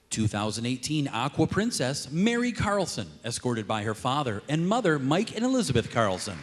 2018 Aqua Princess Mary Carlson, escorted by her father and mother Mike and Elizabeth Carlson.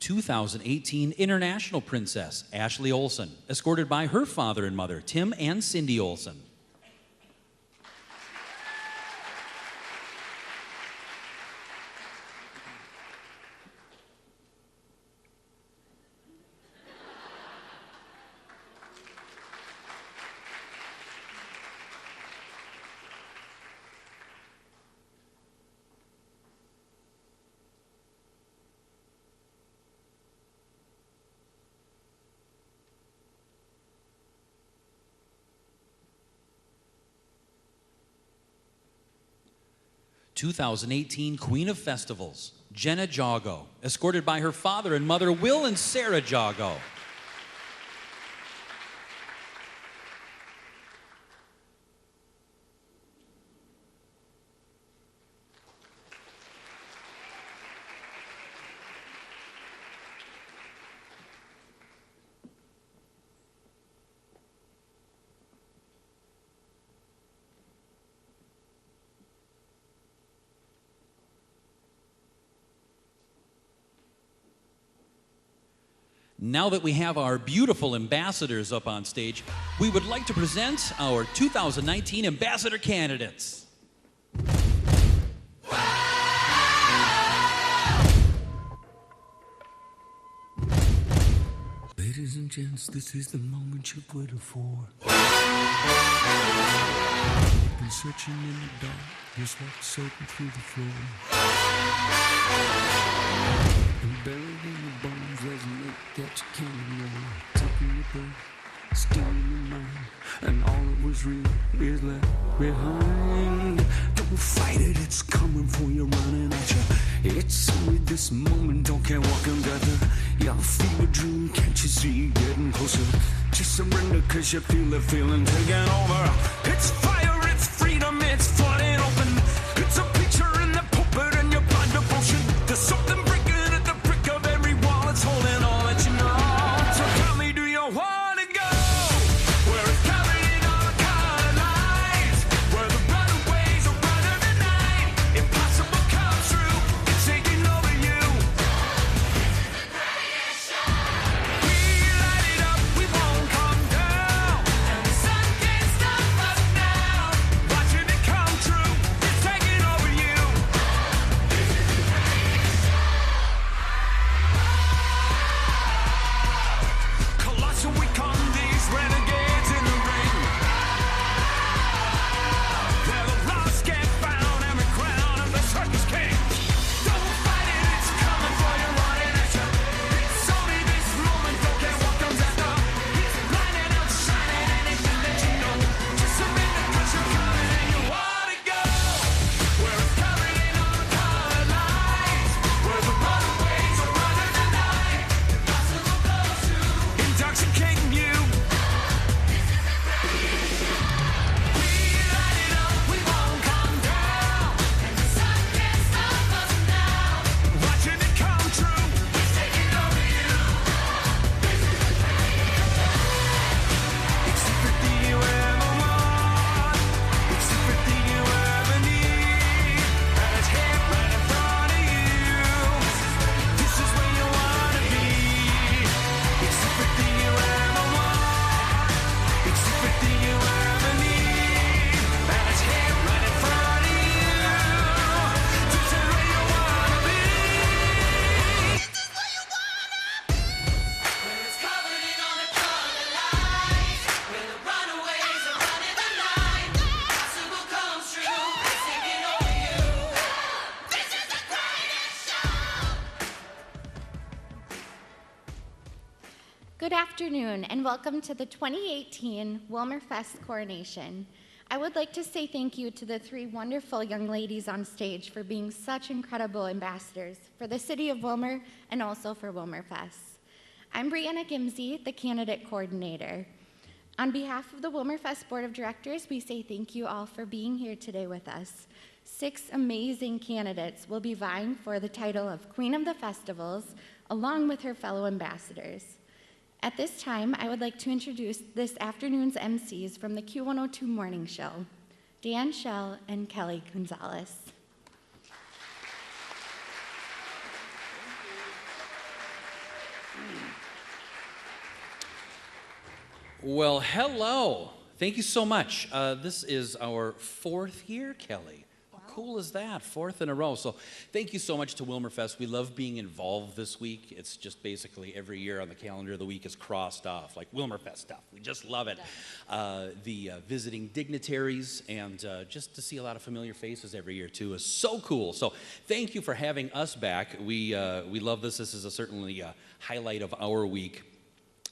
2018 International Princess Ashley Olsen, escorted by her father and mother, Tim and Cindy Olsen. 2018 Queen of Festivals, Jenna Jago, escorted by her father and mother, Will and Sarah Jago. 'Now that we have our beautiful ambassadors up on stage, we would like to present our 2019 ambassador candidates. Ladies and gents, this is the moment you've waited for. You've been searching in the dark, your sweat soaking through the floor. And buried in your bones, there's a lake that you can't ignore. Taking your breath, stealing your mind, and all that was real is left behind. Don't fight it, it's coming for you, running at you. It's only this moment, don't care what can gather. You feel a dream, can't you see it getting closer? Just surrender, cause you feel the feeling taking over. It's fire, it's freedom, it's flooding open. It's a picture in the pulpit and your blind devotion. There's something breaking at the brick of every wall. It's holding all that you know. So tell me, do you want to go where it's covered in all the colored lights, where the brighter ways are brighter than night? Impossible comes true, it's taking over you. We light it up, we won't come down, and the sun can't stop us now. Good afternoon and welcome to the 2018 Willmar Fest Coronation. I would like to say thank you to the 3 wonderful young ladies on stage for being such incredible ambassadors for the city of Willmar and also for Willmar Fest. I'm Brianna Gimsey, the candidate coordinator. On behalf of the Willmar Fest Board of Directors, we say thank you all for being here today with us. 6 amazing candidates will be vying for the title of Queen of the Festivals, along with her fellow ambassadors. At this time, I would like to introduce this afternoon's MCs from the Q102 Morning Show, Dan Schell and Kelly Gonzalez. Well, hello. Thank you so much. This is our 4th year, Kelly. How cool is that? 4th in a row. So thank you so much to Willmar Fest. We love being involved this week. It's just basically every year on the calendar of the week is crossed off, like Willmar Fest stuff. We just love it. The visiting dignitaries and just to see a lot of familiar faces every year too is so cool. So thank you for having us back. We love this. This is certainly a highlight of our week.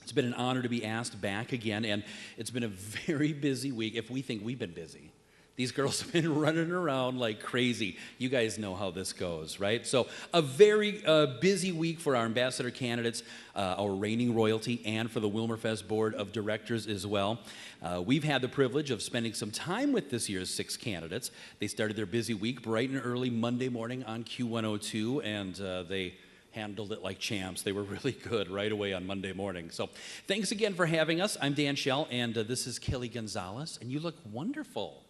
It's been an honor to be asked back again, and it's been a very busy week. If we think we've been busy, these girls have been running around like crazy. You guys know how this goes, right? So a very busy week for our ambassador candidates, our reigning royalty, and for the Willmar Fest Board of Directors as well. We've had the privilege of spending some time with this year's 6 candidates. They started their busy week bright and early Monday morning on Q102, and they handled it like champs. They were really good right away on Monday morning. So thanks again for having us. I'm Dan Schell, and this is Kelly Gonzalez, and you look wonderful.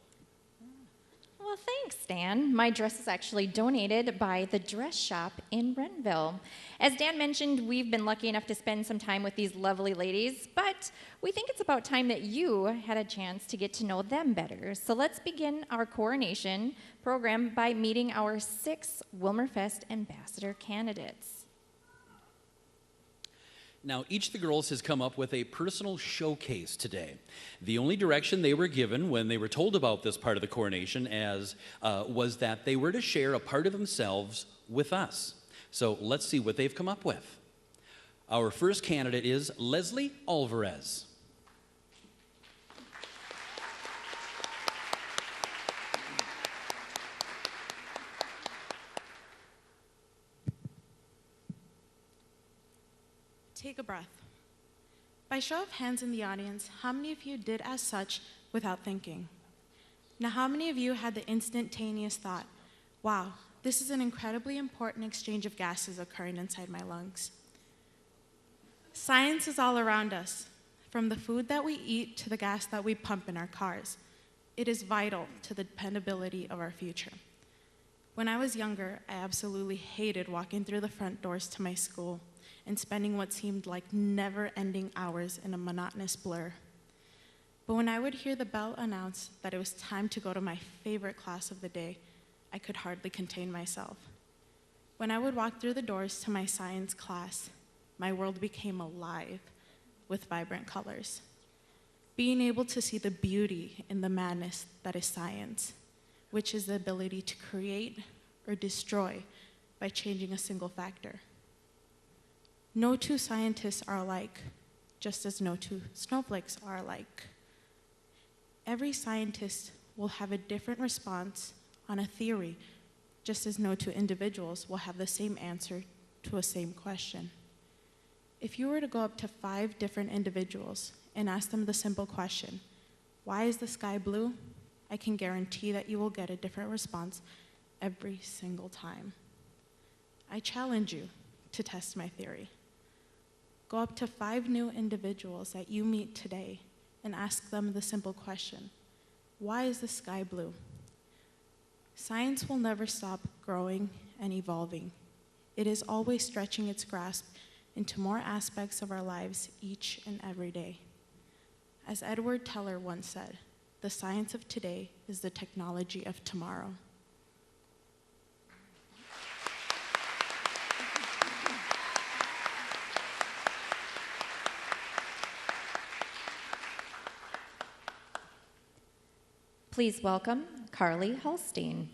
Well, thanks, Dan. My dress is actually donated by the dress shop in Renville. As Dan mentioned, we've been lucky enough to spend some time with these lovely ladies, but we think it's about time that you had a chance to get to know them better. So let's begin our coronation program by meeting our 6 Willmar Fest ambassador candidates. Now, each of the girls has come up with a personal showcase today. The only direction they were given when they were told about this part of the coronation was that they were to share a part of themselves with us. So let's see what they've come up with. Our first candidate is Leslie Alvarez. Take a breath. By show of hands in the audience, how many of you did as such without thinking? Now, how many of you had the instantaneous thought, wow, this is an incredibly important exchange of gases occurring inside my lungs? Science is all around us, from the food that we eat to the gas that we pump in our cars. It is vital to the dependability of our future. When I was younger, I absolutely hated walking through the front doors to my school and spending what seemed like never-ending hours in a monotonous blur. But when I would hear the bell announce that it was time to go to my favorite class of the day, I could hardly contain myself. When I would walk through the doors to my science class, my world became alive with vibrant colors. Being able to see the beauty in the madness that is science, which is the ability to create or destroy by changing a single factor. No 2 scientists are alike, just as no 2 snowflakes are alike. Every scientist will have a different response on a theory, just as no 2 individuals will have the same answer to a same question. If you were to go up to 5 different individuals and ask them the simple question, why is the sky blue? I can guarantee that you will get a different response every single time. I challenge you to test my theory. Go up to 5 new individuals that you meet today and ask them the simple question, why is the sky blue? Science will never stop growing and evolving. It is always stretching its grasp into more aspects of our lives each and every day. As Edward Teller once said, the science of today is the technology of tomorrow. Please welcome Carly Holstein.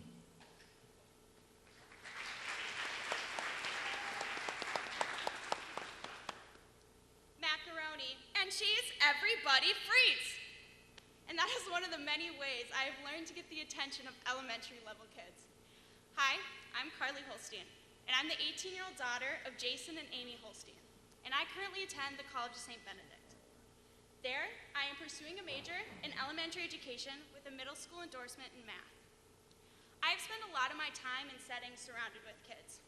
Macaroni. Everybody freeze! And that is one of the many ways I have learned to get the attention of elementary level kids. Hi, I'm Carly Holstein, and I'm the 18-year-old daughter of Jason and Amy Holstein, and I currently attend the College of St. Benedict. There, I am pursuing a major in elementary education with a middle school endorsement in math. I have spent a lot of my time in settings surrounded with kids.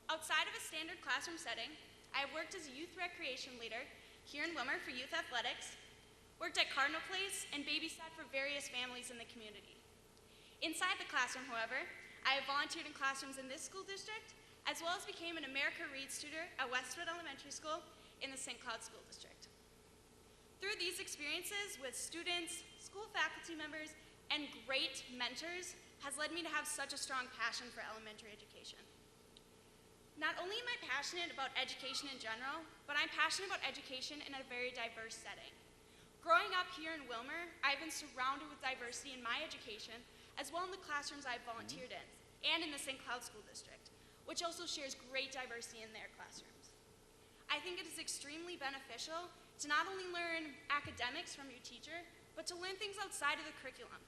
Outside of a standard classroom setting, I have worked as a youth recreation leader here in Willmar for youth athletics, worked at Cardinal Place, and babysat for various families in the community. Inside the classroom, however, I have volunteered in classrooms in this school district, as well as became an America Reads tutor at Westwood Elementary School in the St. Cloud School District. Through these experiences with students, school faculty members, and great mentors has led me to have such a strong passion for elementary education. Not only am I passionate about education in general, but I'm passionate about education in a very diverse setting. Growing up here in Willmar, I've been surrounded with diversity in my education, as well in the classrooms I've volunteered in, and in the St. Cloud School District, which also shares great diversity in their classrooms. I think it is extremely beneficial to not only learn academics from your teacher, but to learn things outside of the curriculum.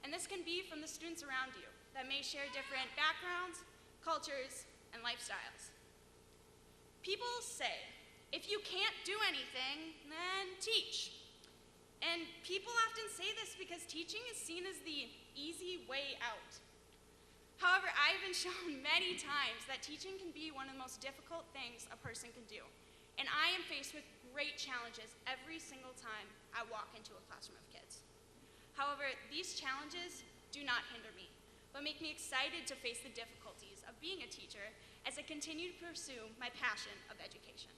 And this can be from the students around you that may share different backgrounds, cultures, and lifestyles. People say, if you can't do anything, then teach. And people often say this because teaching is seen as the easy way out. However, I've been shown many times that teaching can be one of the most difficult things a person can do. And I am faced with great challenges every single time I walk into a classroom of kids. However, these challenges do not hinder me, but make me excited to face the difficulties of being a teacher as I continue to pursue my passion of education.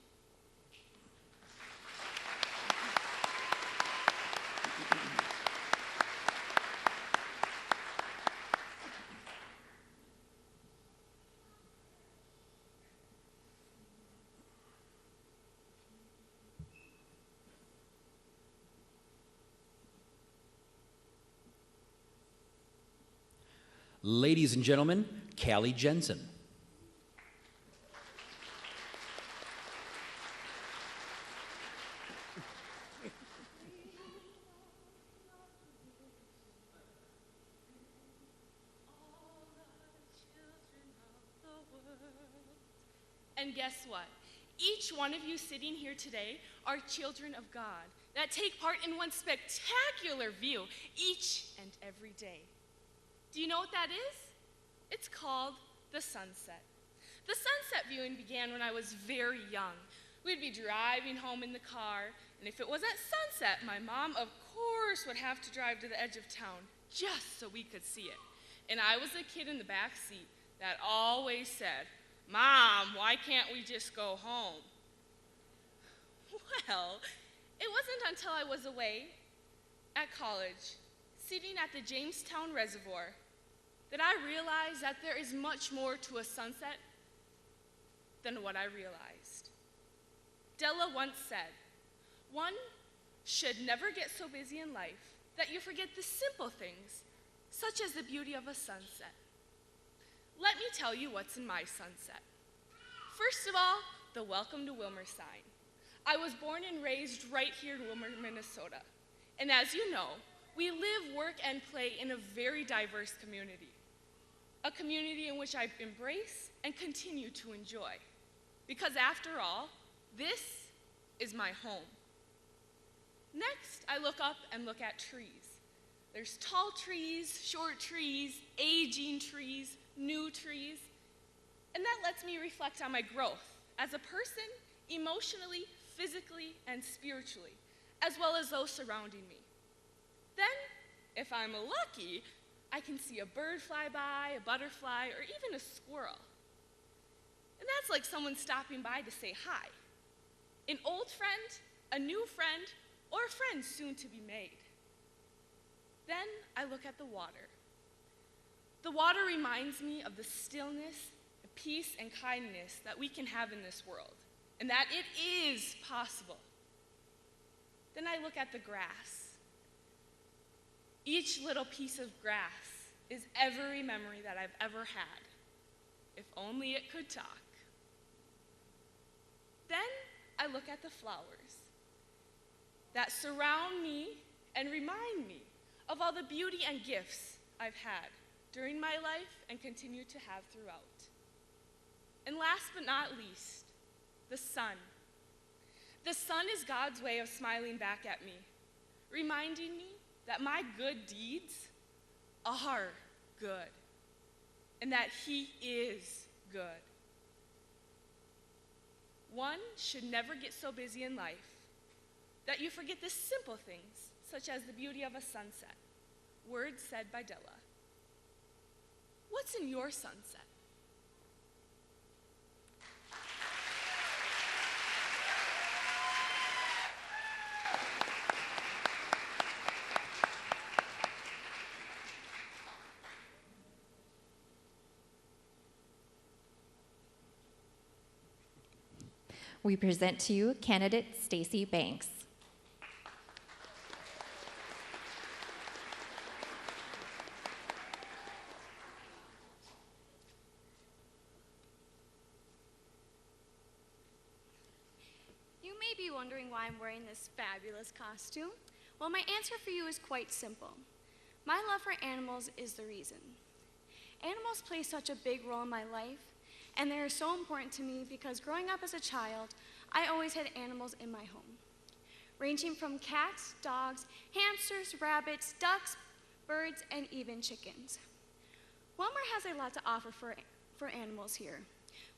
Ladies and gentlemen, Callie Jensen. And guess what? Each one of you sitting here today are children of God that take part in one spectacular view each and every day. Do you know what that is? It's called the sunset. The sunset viewing began when I was very young. We'd be driving home in the car, and if it was at sunset, my mom, of course, would have to drive to the edge of town just so we could see it. And I was a kid in the back seat that always said, "Mom, why can't we just go home?" Well, it wasn't until I was away at college, sitting at the Jamestown Reservoir, that I realized that there is much more to a sunset than what I realized. Della once said, "One should never get so busy in life that you forget the simple things, such as the beauty of a sunset." Let me tell you what's in my sunset. First of all, the Welcome to Willmar sign. I was born and raised right here in Willmar, Minnesota. And as you know, we live, work, and play in a very diverse community. A community in which I embrace and continue to enjoy. Because after all, this is my home. Next, I look up and look at trees. There's tall trees, short trees, aging trees, new trees, and that lets me reflect on my growth as a person, emotionally, physically, and spiritually, as well as those surrounding me. Then, if I'm lucky, I can see a bird fly by, a butterfly, or even a squirrel. And that's like someone stopping by to say hi. An old friend, a new friend, or a friend soon to be made. Then I look at the water. The water reminds me of the stillness, peace, and kindness that we can have in this world, and that it is possible. Then I look at the grass. Each little piece of grass is every memory that I've ever had, if only it could talk. Then I look at the flowers. that surround me and remind me of all the beauty and gifts I've had during my life and continue to have throughout. And last but not least, the sun. The sun is God's way of smiling back at me, reminding me that my good deeds are good and that He is good. One should never get so busy in life that you forget the simple things, such as the beauty of a sunset. Words said by Della. What's in your sunset? We present to you candidate Stacy Banks. You may be wondering why I'm wearing this fabulous costume. Well, my answer for you is quite simple. My love for animals is the reason. Animals play such a big role in my life, and they are so important to me because growing up as a child, I always had animals in my home, ranging from cats, dogs, hamsters, rabbits, ducks, birds, and even chickens. Willmar has a lot to offer for animals here.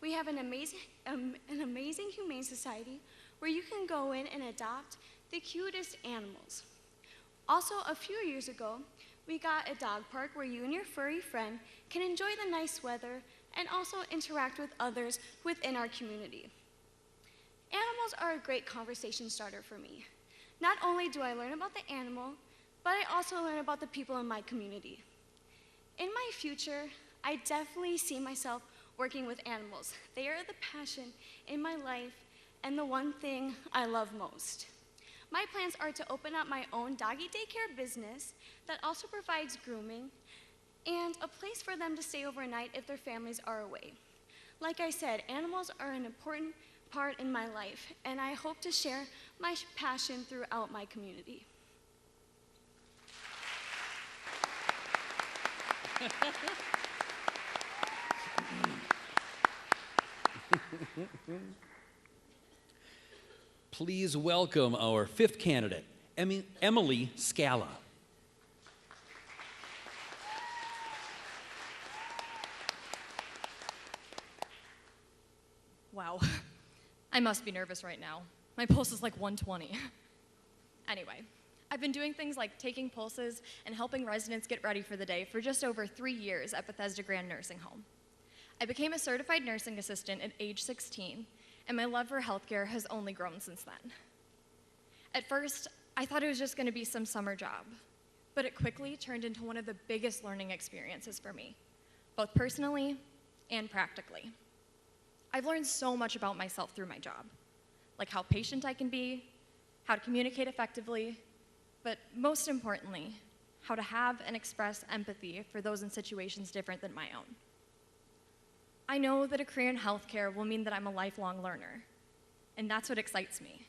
We have an amazing humane society where you can go in and adopt the cutest animals. Also, a few years ago, we got a dog park where you and your furry friend can enjoy the nice weather and also interact with others within our community. Animals are a great conversation starter for me. Not only do I learn about the animal, but I also learn about the people in my community. In my future, I definitely see myself working with animals. They are the passion in my life and the one thing I love most. My plans are to open up my own doggy daycare business that also provides grooming and a place for them to stay overnight if their families are away. Like I said, animals are an important part in my life, and I hope to share my passion throughout my community. Please welcome our fifth candidate, Emily Scala. Wow. I must be nervous right now. My pulse is like 120. Anyway, I've been doing things like taking pulses and helping residents get ready for the day for just over 3 years at Bethesda Grand Nursing Home. I became a certified nursing assistant at age 16, and my love for healthcare has only grown since then. At first, I thought it was just going to be some summer job, but it quickly turned into one of the biggest learning experiences for me, both personally and practically. I've learned so much about myself through my job, like how patient I can be, how to communicate effectively, but most importantly, how to have and express empathy for those in situations different than my own. I know that a career in healthcare will mean that I'm a lifelong learner, and that's what excites me.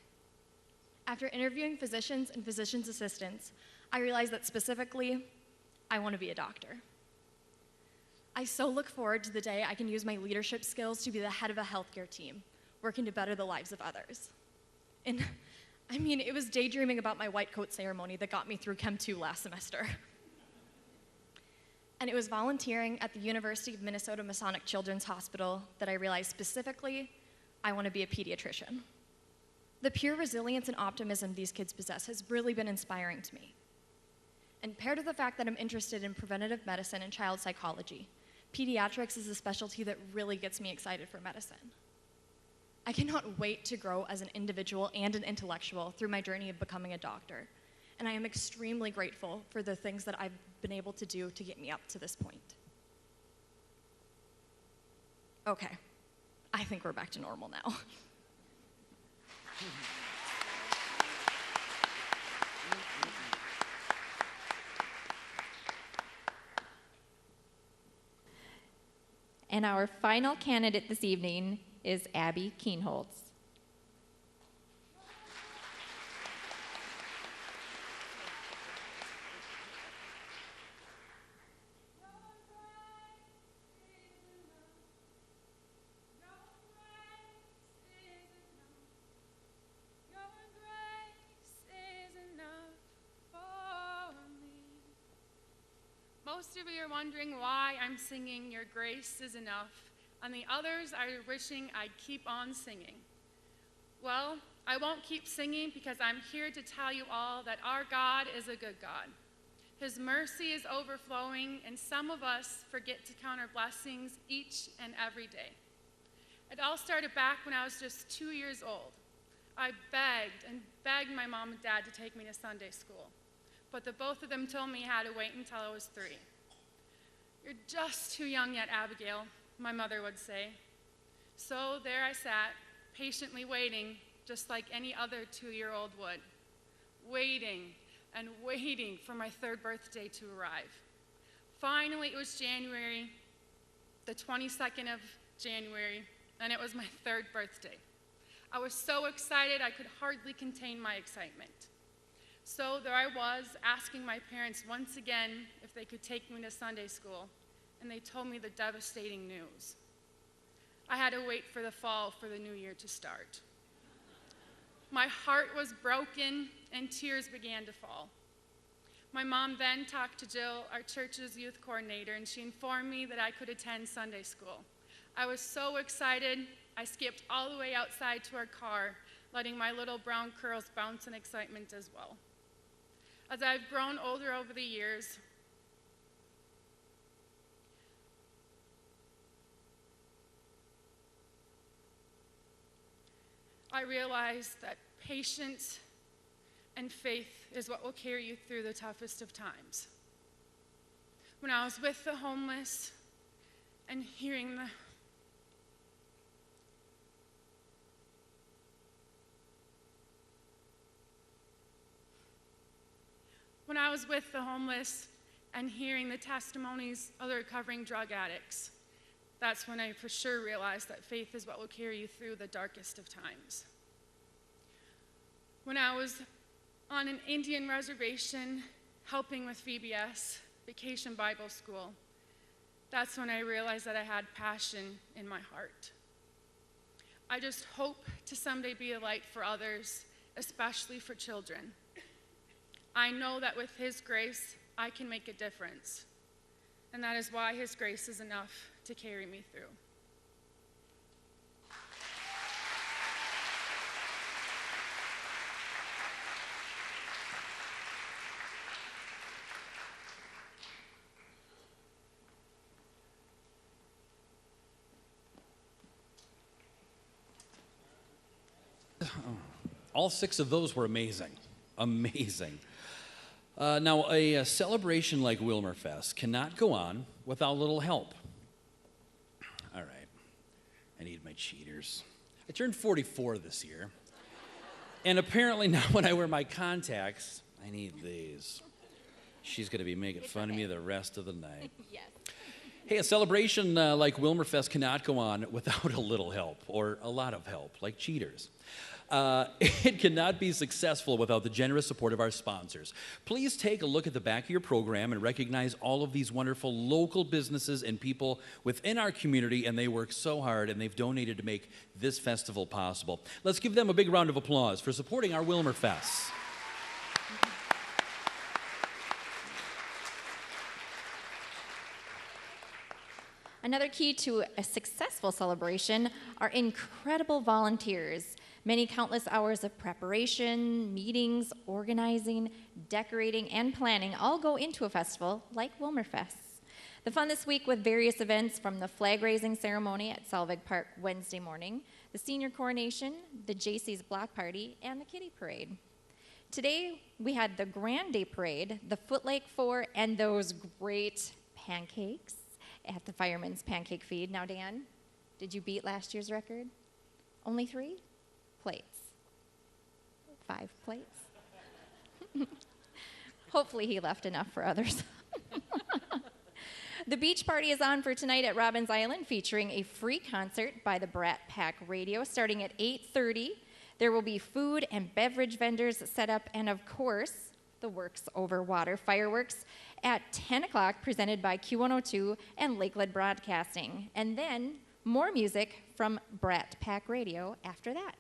After interviewing physicians and physician's assistants, I realized that specifically, I want to be a doctor. I so look forward to the day I can use my leadership skills to be the head of a healthcare team, working to better the lives of others. And I mean, it was daydreaming about my white coat ceremony that got me through Chem 2 last semester. And it was volunteering at the University of Minnesota Masonic Children's Hospital that I realized specifically, I want to be a pediatrician. The pure resilience and optimism these kids possess has really been inspiring to me. And paired with the fact that I'm interested in preventative medicine and child psychology, pediatrics is a specialty that really gets me excited for medicine. I cannot wait to grow as an individual and an intellectual through my journey of becoming a doctor. And I am extremely grateful for the things that I've been able to do to get me up to this point. Okay, I think we're back to normal now. And our final candidate this evening is Abby Keenholz. Most of you are wondering why I'm singing Your Grace is Enough, and the others are wishing I'd keep on singing. Well, I won't keep singing because I'm here to tell you all that our God is a good God. His mercy is overflowing, and some of us forget to count our blessings each and every day. It all started back when I was just 2 years old. I begged and begged my mom and dad to take me to Sunday school, but the both of them told me I had to wait until I was 3. You're just too young yet, Abigail, my mother would say. So there I sat, patiently waiting, just like any other 2-year-old would, waiting and waiting for my 3rd birthday to arrive. Finally, it was January, the 22nd of January, and it was my 3rd birthday. I was so excited I could hardly contain my excitement. So there I was, asking my parents once again if they could take me to Sunday school, and they told me the devastating news. I had to wait for the fall for the new year to start. My heart was broken, and tears began to fall. My mom then talked to Jill, our church's youth coordinator, and she informed me that I could attend Sunday school. I was so excited, I skipped all the way outside to our car, letting my little brown curls bounce in excitement as well. As I've grown older over the years, I realized that patience and faith is what will carry you through the toughest of times. When I was with the homeless and hearing the testimonies of the recovering drug addicts, that's when I for sure realized that faith is what will carry you through the darkest of times. When I was on an Indian reservation helping with VBS, Vacation Bible School, that's when I realized that I had passion in my heart. I just hope to someday be a light for others, especially for children. I know that with His grace, I can make a difference, and that is why His grace is enough to carry me through. All 6 of those were amazing. Amazing. Now, a celebration like Willmar Fest cannot go on without a little help. All right. I need my cheaters. I turned 44 this year. And apparently now when I wear my contacts, I need these. She's going to be making fun of me the rest of the night. Yes. Hey, a celebration like Willmar Fest cannot go on without a little help, or a lot of help, like cheaters. It cannot be successful without the generous support of our sponsors. Please take a look at the back of your program and recognize all of these wonderful local businesses and people within our community, and they work so hard and they've donated to make this festival possible. Let's give them a big round of applause for supporting our Willmar Fest. Another key to a successful celebration are incredible volunteers. Many countless hours of preparation, meetings, organizing, decorating, and planning all go into a festival like Willmar Fest. The fun this week with various events from the flag-raising ceremony at Selvig Park Wednesday morning, the senior coronation, the JC's block party, and the kitty parade. Today, we had the Grand Day Parade, the Footlight 4, and those great pancakes at the Fireman's Pancake Feed. Now, Dan, did you beat last year's record? Only 3 plates. 5 plates. Hopefully he left enough for others. The beach party is on for tonight at Robbins Island, featuring a free concert by the Brat Pack Radio starting at 8:30. There will be food and beverage vendors set up, and of course, the Works Over Water fireworks at 10 o'clock, presented by Q102 and Lakeland Broadcasting. And then more music from Brat Pack Radio after that.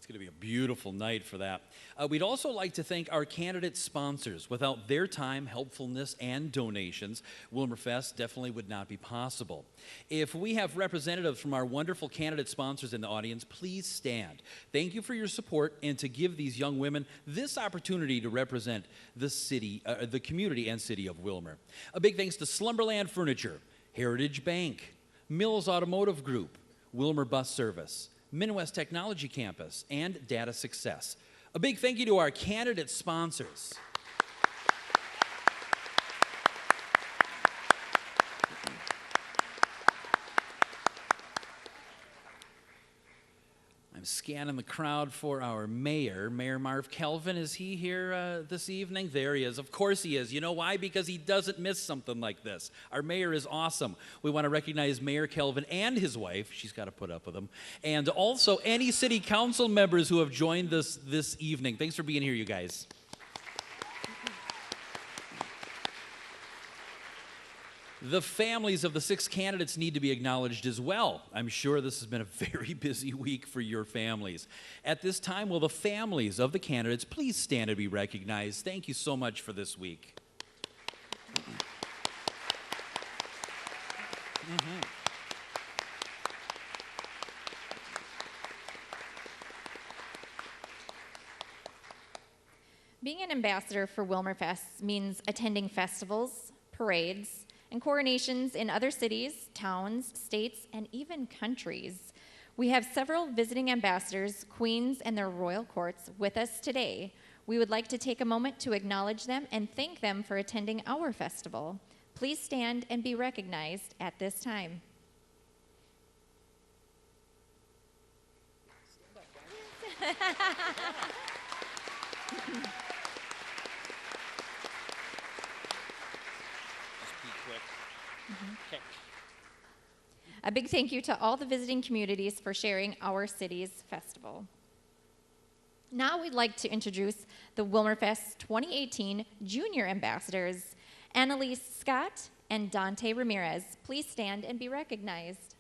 It's going to be a beautiful night for that. We'd also like to thank our candidate sponsors. Without their time, helpfulness, and donations, Willmar Fest definitely would not be possible. If we have representatives from our wonderful candidate sponsors in the audience, please stand. Thank you for your support and to give these young women this opportunity to represent the city, the community and city of Willmar. A big thanks to Slumberland Furniture, Heritage Bank, Mills Automotive Group, Willmar Bus Service, Midwest Technology Campus, and Data Success. A big thank you to our candidate sponsors. I'm scanning the crowd for our mayor. Mayor Marv Kelvin, is he here this evening? There he is. Of course he is. You know why? Because he doesn't miss something like this. Our mayor is awesome. We want to recognize Mayor Kelvin and his wife. She's got to put up with him. And also any city council members who have joined us this evening. Thanks for being here, you guys. The families of the 6 candidates need to be acknowledged as well. I'm sure this has been a very busy week for your families. At this time, will the families of the candidates please stand and be recognized? Thank you so much for this week. Being an ambassador for Willmar Fest means attending festivals, parades, and coronations in other cities, towns, states, and even countries. We have several visiting ambassadors, queens, and their royal courts with us today. We would like to take a moment to acknowledge them and thank them for attending our festival. Please stand and be recognized at this time. A big thank you to all the visiting communities for sharing our city's festival. Now we'd like to introduce the Willmar Fest 2018 Junior Ambassadors, Annalise Scott and Dante Ramirez. Please stand and be recognized.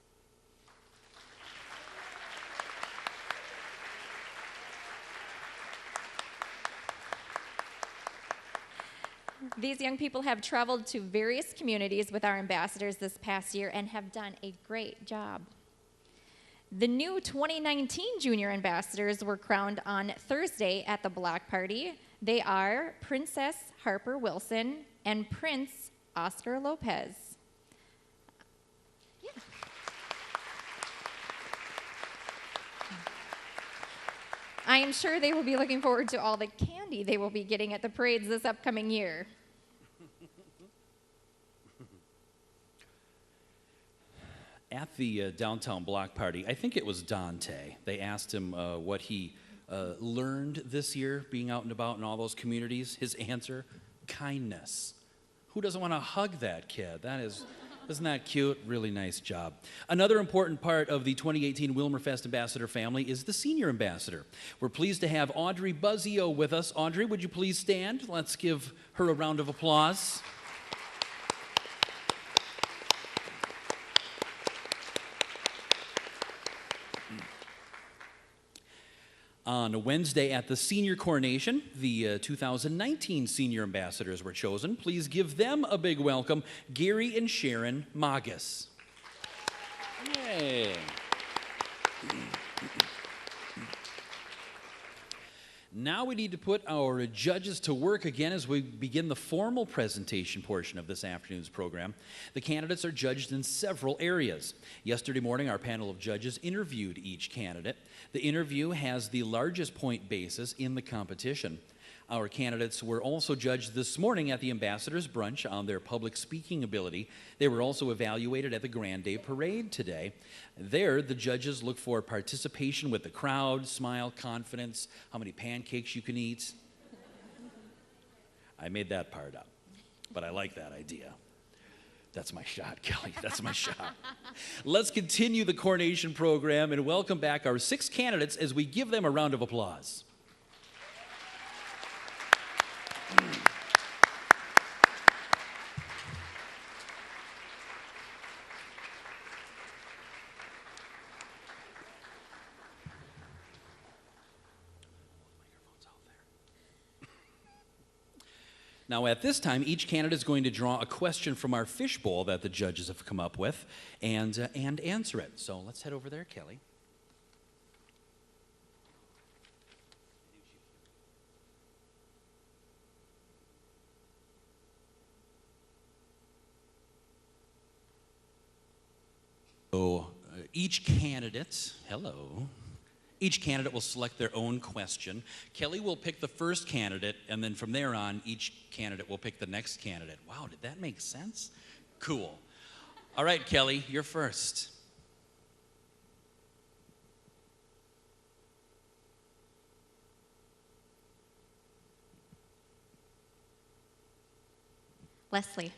These young people have traveled to various communities with our ambassadors this past year and have done a great job. The new 2019 Junior Ambassadors were crowned on Thursday at the block party. They are Princess Harper Wilson and Prince Oscar Lopez. I am sure they will be looking forward to all the candy they will be getting at the parades this upcoming year. At the downtown block party, I think it was Dante. They asked him what he learned this year being out and about in all those communities. His answer, kindness. Who doesn't want to hug that kid? Isn't that cute? Really nice job. Another important part of the 2018 Willmar Fest Ambassador family is the Senior Ambassador. We're pleased to have Audrey Buzzio with us. Audrey, would you please stand? Let's give her a round of applause. On Wednesday at the Senior Coronation, the 2019 Senior Ambassadors were chosen. Please give them a big welcome, Gary and Sharon Magus. Yay. Now we need to put our judges to work again as we begin the formal presentation portion of this afternoon's program. The candidates are judged in several areas. Yesterday morning, our panel of judges interviewed each candidate. The interview has the largest point basis in the competition. Our candidates were also judged this morning at the Ambassadors Brunch on their public speaking ability. They were also evaluated at the Grand Day Parade today. There, the judges look for participation with the crowd, smile, confidence, how many pancakes you can eat. I made that part up, but I like that idea. That's my shot, Kelly. That's my shot. Let's continue the coronation program and welcome back our 6 candidates as we give them a round of applause. Now, at this time, each candidate is going to draw a question from our fishbowl that the judges have come up with and answer it. So let's head over there, Kelly. So each candidate will select their own question. Kelly will pick the first candidate, and then from there on, each candidate will pick the next candidate. Wow, did that make sense? Cool. All right, Kelly, you're first. Leslie.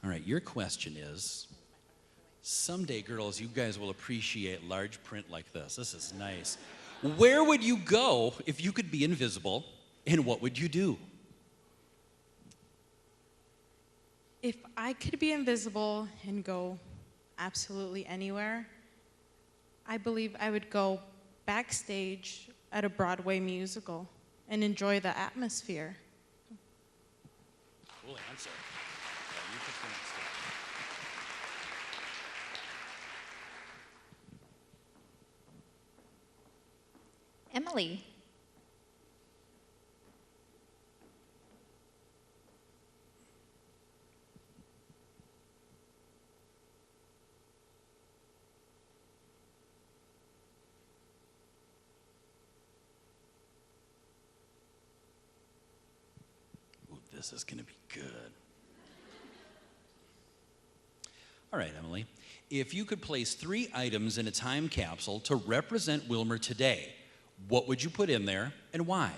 All right, your question is, someday, girls, you guys will appreciate large print like this. This is nice. Where would you go if you could be invisible, and what would you do? If I could be invisible and go absolutely anywhere, I believe I would go backstage at a Broadway musical and enjoy the atmosphere. Cool answer. Yeah, you pick the next one. Emily. Ooh, this is going to be good. All right, Emily. If you could place 3 items in a time capsule to represent Willmar today, what would you put in there and why?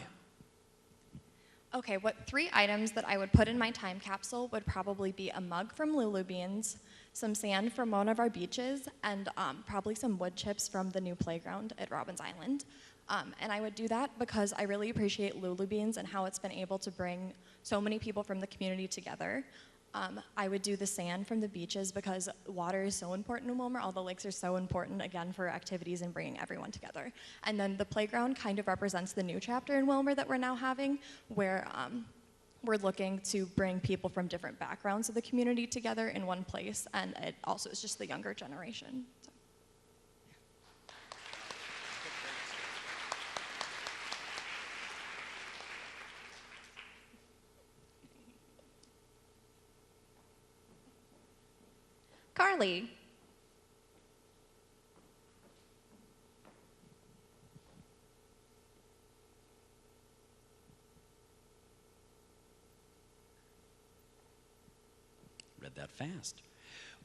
Okay, what 3 items that I would put in my time capsule would probably be a mug from Lulu Beans, some sand from one of our beaches, and probably some wood chips from the new playground at Robbins Island. And I would do that because I really appreciate Lulu Beans and how it's been able to bring so many people from the community together. I would do the sand from the beaches because water is so important in Willmar. All the lakes are so important, again, for activities and bringing everyone together. And then the playground kind of represents the new chapter in Willmar that we're now having, where we're looking to bring people from different backgrounds of the community together in one place, and it also is just the younger generation. So. Carly. Read that fast.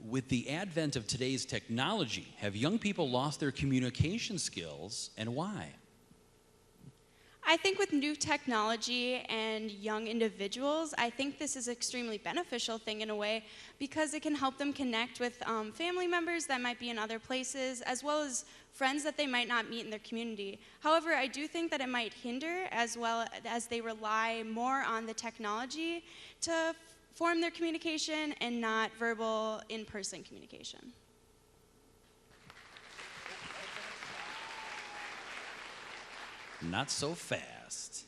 With the advent of today's technology, have young people lost their communication skills, and why? I think with new technology and young individuals, I think this is an extremely beneficial thing in a way because it can help them connect with family members that might be in other places, as well as friends that they might not meet in their community. However, I do think that it might hinder as well as they rely more on the technology to form their communication and not verbal, in-person communication. Not so fast.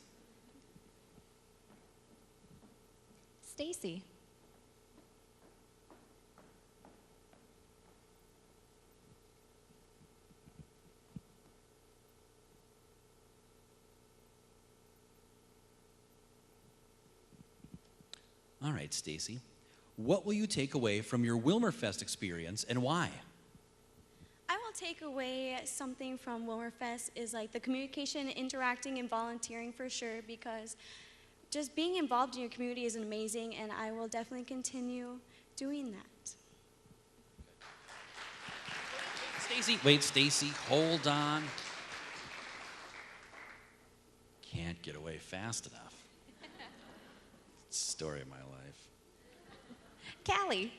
Stacy. All right, Stacy. What will you take away from your Willmar Fest experience and why? I will take away something from Willmar Fest is like the communication, interacting, and volunteering for sure, because just being involved in your community is amazing, and I will definitely continue doing that. Stacy, hold on. Can't get away fast enough. It's the story of my life. Callie.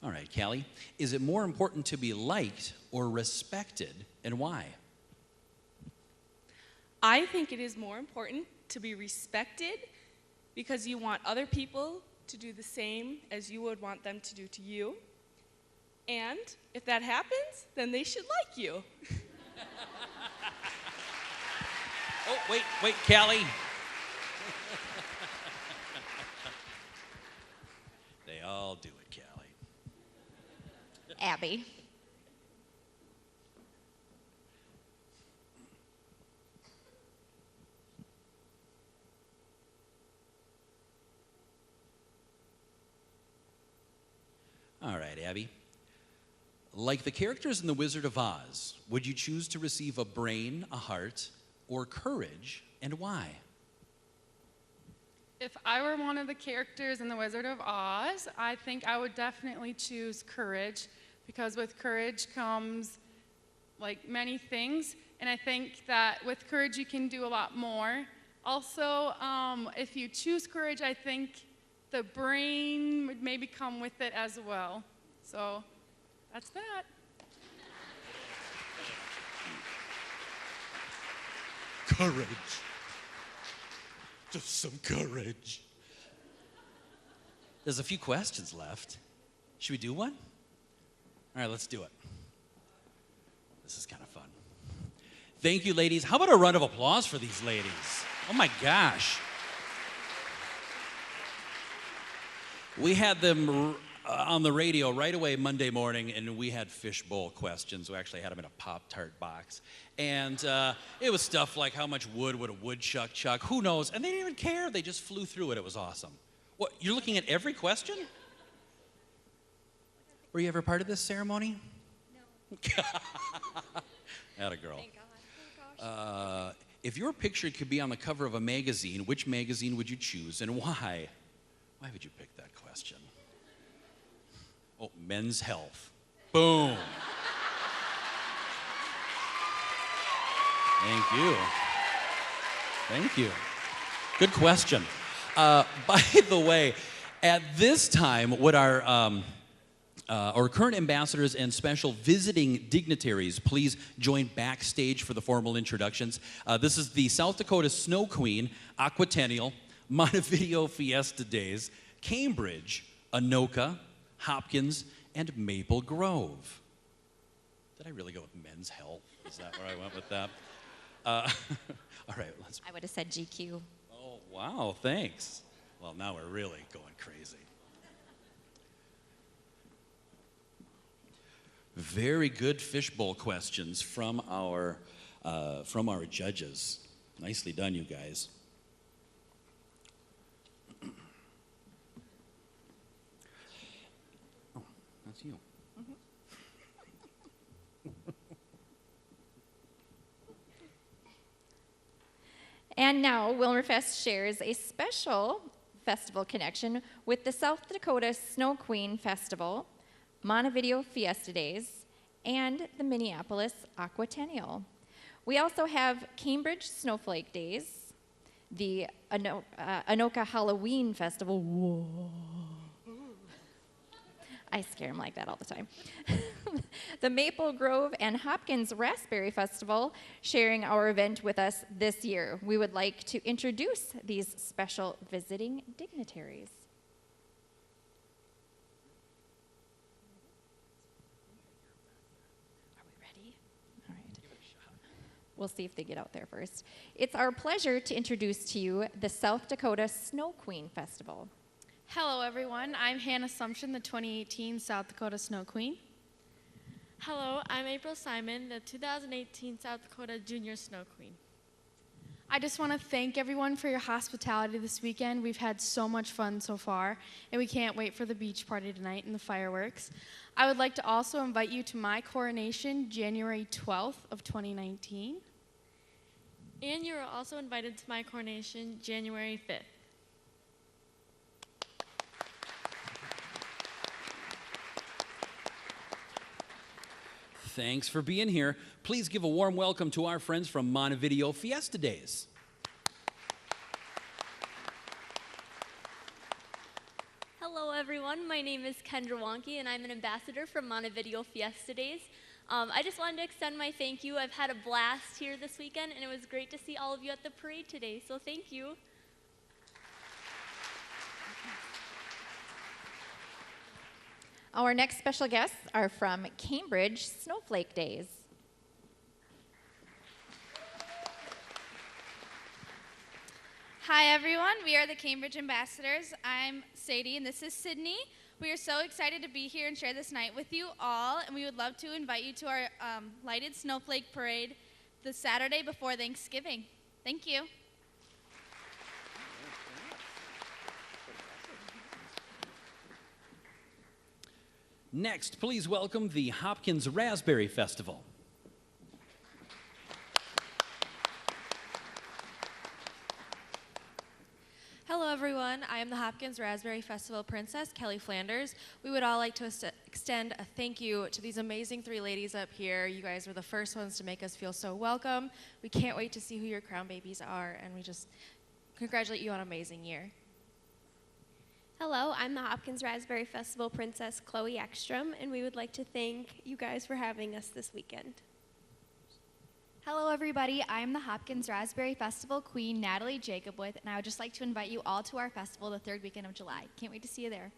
All right, Callie. Is it more important to be liked or respected, and why? I think it is more important to be respected because you want other people to do the same as you would want them to do to you. And if that happens, then they should like you. Oh, wait, Callie. They all do it, Callie. Abby. All right, Abby. Like the characters in The Wizard of Oz, would you choose to receive a brain, a heart, or courage, and why? If I were one of the characters in The Wizard of Oz, I think I would definitely choose courage, because with courage comes like many things, and I think that with courage you can do a lot more. Also, if you choose courage, I think the brain would maybe come with it as well. So that's that. Courage. Just some courage. There's a few questions left. Should we do one? All right, let's do it. This is kind of fun. Thank you, ladies. How about a round of applause for these ladies? Oh my gosh. We had them on the radio right away Monday morning, and we had fishbowl questions. We actually had them in a Pop-Tart box. And it was stuff like, how much wood would a woodchuck chuck? Who knows? And they didn't even care. They just flew through it. It was awesome. What, you're looking at every question? Were you ever part of this ceremony? No. Atta girl. Thank God. Oh, gosh. If your picture could be on the cover of a magazine, which magazine would you choose and why? Why would you pick that question? Oh, Men's Health. Boom. Thank you. Thank you. Good question. By the way, at this time, would our current ambassadors and special visiting dignitaries please join backstage for the formal introductions? This is the South Dakota Snow Queen, Aquatennial, Montevideo Fiesta Days, Cambridge, Anoka, Hopkins, and Maple Grove. Did I really go with Men's Health? Is that where I went with that? All right, let's. I would have said GQ. Oh, wow, thanks. Well, now we're really going crazy. Very good fishbowl questions from our judges. Nicely done, you guys. Oh, that's you. And now, Willmarfest shares a special festival connection with the South Dakota Snow Queen Festival, Montevideo Fiesta Days, and the Minneapolis Aquatennial. We also have Cambridge Snowflake Days, the Anoka Halloween Festival. Whoa. I scare him like that all the time. The Maple Grove and Hopkins Raspberry Festival sharing our event with us this year. We would like to introduce these special visiting dignitaries. Are we ready? All right. We'll see if they get out there first. It's our pleasure to introduce to you the South Dakota Snow Queen Festival. Hello, everyone. I'm Hannah Sumption, the 2018 South Dakota Snow Queen. Hello, I'm April Simon, the 2018 South Dakota Junior Snow Queen. I just want to thank everyone for your hospitality this weekend. We've had so much fun so far, and we can't wait for the beach party tonight and the fireworks. I would like to also invite you to my coronation, January 12th of 2019. And you are also invited to my coronation, January 5th. Thanks for being here. Please give a warm welcome to our friends from Montevideo Fiesta Days. Hello, everyone. My name is Kendra Wonky, and I'm an ambassador from Montevideo Fiesta Days. I just wanted to extend my thank you. I've had a blast here this weekend, and it was great to see all of you at the parade today, so thank you. Our next special guests are from Cambridge Snowflake Days. Hi everyone, we are the Cambridge Ambassadors. I'm Sadie and this is Sydney. We are so excited to be here and share this night with you all, and we would love to invite you to our lighted snowflake parade the Saturday before Thanksgiving. Thank you. Next, please welcome the Hopkins Raspberry Festival. Hello everyone, I am the Hopkins Raspberry Festival Princess, Kelly Flanders. We would all like to extend a thank you to these amazing three ladies up here. You guys were the first ones to make us feel so welcome. We can't wait to see who your crown babies are, and we just congratulate you on an amazing year. Hello, I'm the Hopkins Raspberry Festival Princess, Chloe Ekstrom, and we would like to thank you guys for having us this weekend. Hello everybody, I am the Hopkins Raspberry Festival Queen, Natalie Jacobwith, and I would just like to invite you all to our festival the third weekend of July. Can't wait to see you there.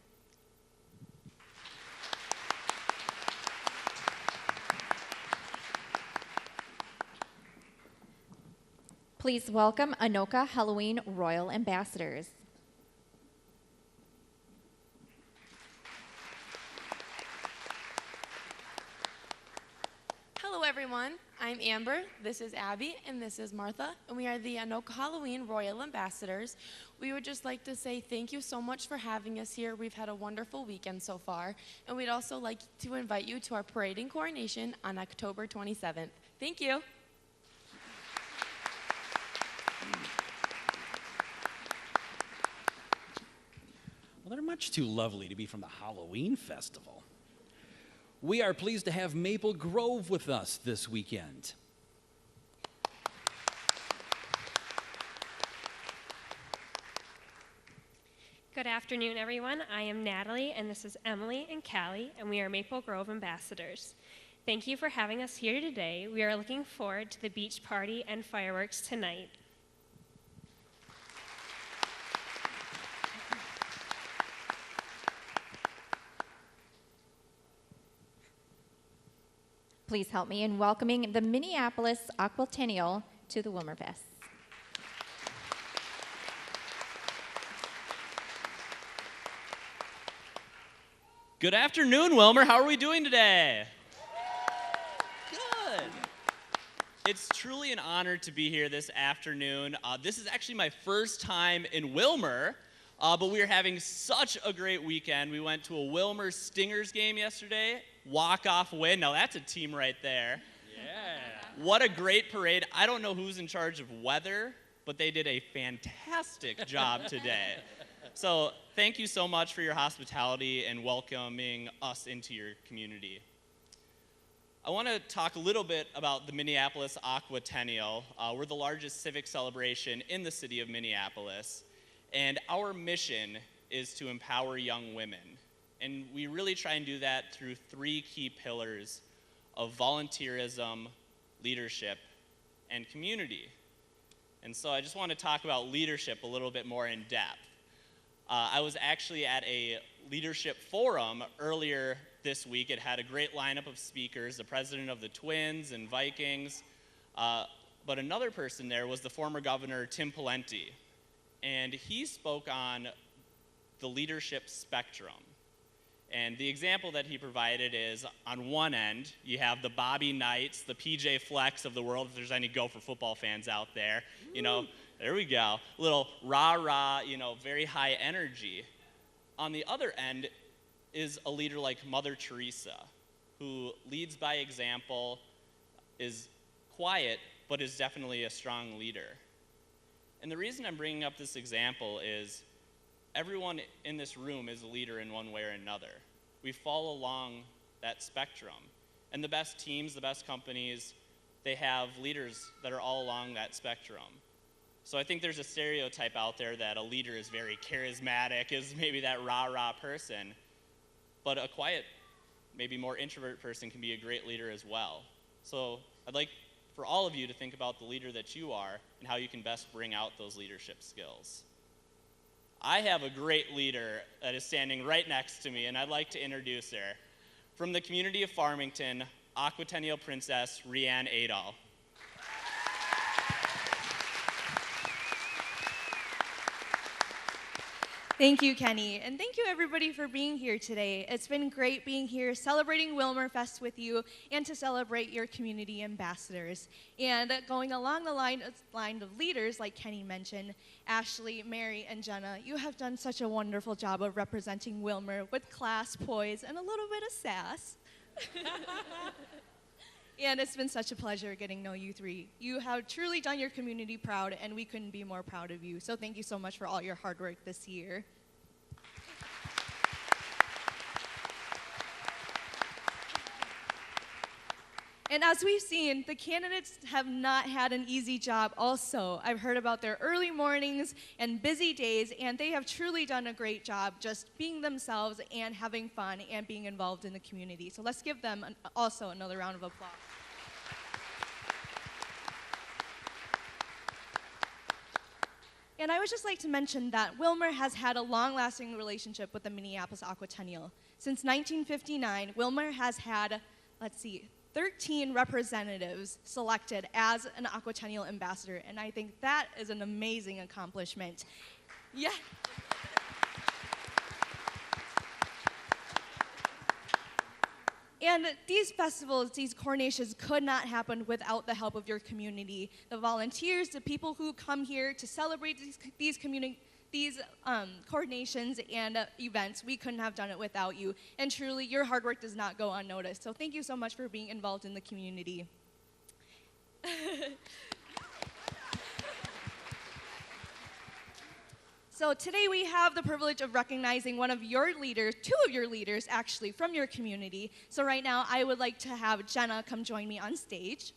Please welcome Anoka Halloween Royal Ambassadors. Hello everyone, I'm Amber, this is Abby, and this is Martha, and we are the Anoka Halloween Royal Ambassadors. We would just like to say thank you so much for having us here. We've had a wonderful weekend so far, and we'd also like to invite you to our parade and coronation on October 27th. Thank you. Well, they're much too lovely to be from the Halloween Festival. We are pleased to have Maple Grove with us this weekend. Good afternoon, everyone. I am Natalie, and this is Emily and Callie, and we are Maple Grove Ambassadors. Thank you for having us here today. We are looking forward to the beach party and fireworks tonight. Please help me in welcoming the Minneapolis Aquatennial to the Willmar Fest. Good afternoon, Willmar. How are we doing today? Good. It's truly an honor to be here this afternoon. This is actually my first time in Willmar, but we are having such a great weekend. We went to a Willmar Stingers game yesterday, walk-off win. Now that's a team right there. Yeah. What a great parade. I don't know who's in charge of weather, but they did a fantastic job today. So thank you so much for your hospitality and welcoming us into your community. I want to talk a little bit about the Minneapolis Aquatennial. We're the largest civic celebration in the city of Minneapolis, and our mission is to empower young women. And we really try and do that through three key pillars of volunteerism, leadership, and community. And so I just want to talk about leadership a little bit more in depth. I was actually at a leadership forum earlier this week. It had a great lineup of speakers, the president of the Twins and Vikings, but another person there was the former governor, Tim Pawlenty, and he spoke on the leadership spectrum. And the example that he provided is, on one end, you have the Bobby Knights, the PJ Flecks of the world, if there's any Gopher football fans out there, you know, there we go. Little rah-rah, you know, very high energy. On the other end is a leader like Mother Teresa, who leads by example, is quiet, but is definitely a strong leader. And the reason I'm bringing up this example is everyone in this room is a leader in one way or another. We fall along that spectrum. And the best teams, the best companies, they have leaders that are all along that spectrum. So I think there's a stereotype out there that a leader is very charismatic, is maybe that rah-rah person. But a quiet, maybe more introvert person can be a great leader as well. So I'd like for all of you to think about the leader that you are and how you can best bring out those leadership skills. I have a great leader that is standing right next to me, and I'd like to introduce her. From the community of Farmington, Aquatennial Princess Rianne Adol. Thank you, Kenny, and thank you everybody for being here today. It's been great being here celebrating Willmar Fest with you and to celebrate your community ambassadors. And going along the line of leaders, like Kenny mentioned, Ashley, Mary, and Jenna, you have done such a wonderful job of representing Willmar with class, poise, and a little bit of sass. And it's been such a pleasure getting to know you three. You have truly done your community proud, and we couldn't be more proud of you. So thank you so much for all your hard work this year. And as we've seen, the candidates have not had an easy job also. I've heard about their early mornings and busy days, and they have truly done a great job just being themselves and having fun and being involved in the community. So let's give them also another round of applause. And I would just like to mention that Willmar has had a long-lasting relationship with the Minneapolis Aquatennial. Since 1959, Willmar has had, 13 representatives selected as an Aquatennial ambassador, and I think that is an amazing accomplishment. Yeah. And these festivals, these coronations could not happen without the help of your community. The volunteers, the people who come here to celebrate these coronations and events, we couldn't have done it without you. And truly, your hard work does not go unnoticed. So thank you so much for being involved in the community. So today we have the privilege of recognizing one of your leaders, two of your leaders actually, from your community. So right now I would like to have Jenna come join me on stage.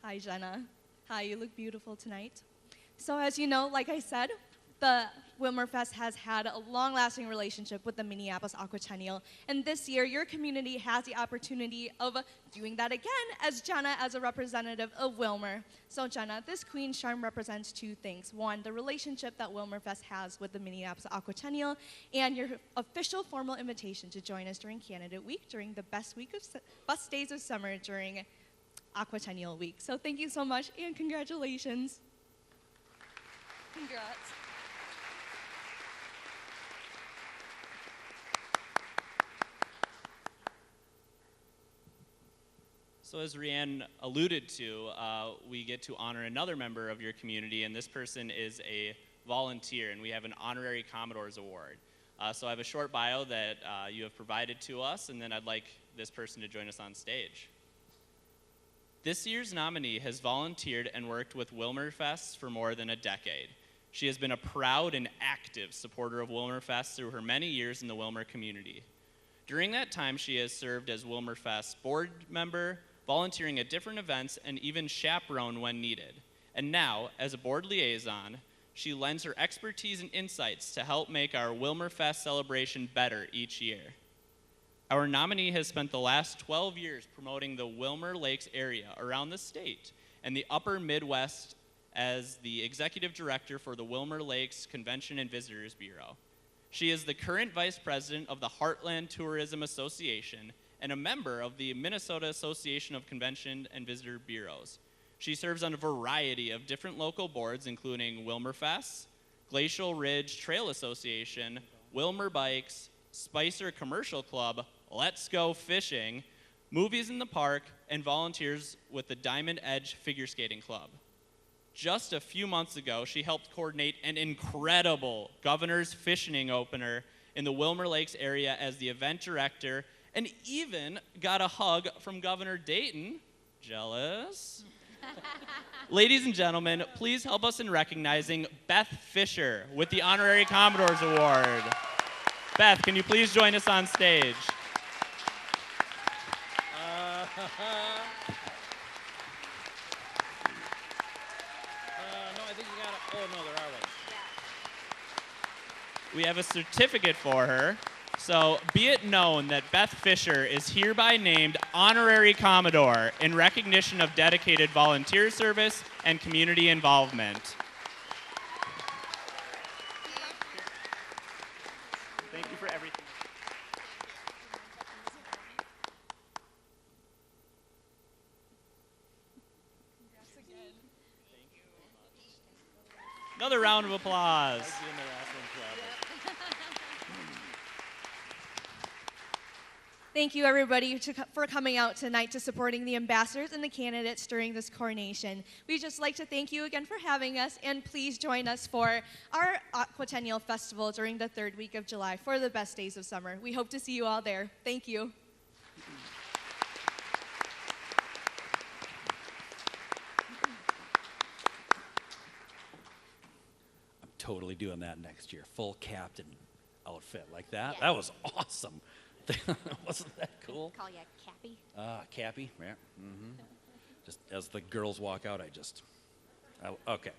Hi, Jenna. Hi, you look beautiful tonight. So as you know, like I said, the Willmar Fest has had a long-lasting relationship with the Minneapolis Aquatennial, and this year your community has the opportunity of doing that again as Jenna as a representative of Willmar. So Jenna, this Queen's Charm represents two things. One, the relationship that Willmar Fest has with the Minneapolis Aquatennial, and your official formal invitation to join us during Candidate Week, during the best days of summer during Aquatennial Week. So thank you so much, and congratulations. Congrats. So as Rianne alluded to, we get to honor another member of your community, and this person is a volunteer, and we have an Honorary Commodore's Award. So I have a short bio that you have provided to us, and then I'd like this person to join us on stage. This year's nominee has volunteered and worked with Willmar Fest for more than a decade. She has been a proud and active supporter of Willmar Fest through her many years in the Willmar community. During that time, she has served as Willmar Fest board member, volunteering at different events, and even chaperone when needed. And now, as a board liaison, she lends her expertise and insights to help make our Willmar Fest celebration better each year. Our nominee has spent the last 12 years promoting the Willmar Lakes area around the state and the upper Midwest as the executive director for the Willmar Lakes Convention and Visitors Bureau. She is the current vice president of the Heartland Tourism Association and a member of the Minnesota Association of Convention and Visitor Bureaus. She serves on a variety of different local boards, including Willmar Fest, Glacial Ridge Trail Association, Willmar Bikes, Spicer Commercial Club, Let's Go Fishing, Movies in the Park, and volunteers with the Diamond Edge Figure Skating Club. Just a few months ago, she helped coordinate an incredible Governor's Fishing opener in the Willmar Lakes area as the event director, and even got a hug from Governor Dayton. Jealous? Ladies and gentlemen, please help us in recognizing Beth Fisher with the Honorary Commodore's Award. Beth, can you please join us on stage? we have a certificate for her. So be it known that Beth Fisher is hereby named Honorary Commodore in recognition of dedicated volunteer service and community involvement. Thank you for everything. Another round of applause. Thank you, everybody, for coming out tonight to supporting the ambassadors and the candidates during this coronation. We'd just like to thank you again for having us, and please join us for our Aquatennial Festival during the 3rd week of July for the best days of summer. We hope to see you all there. Thank you. I'm totally doing that next year. Full captain outfit like that. That was awesome. Wasn't that cool? Call you Cappy. Cappy, yeah. Just as the girls walk out, okay.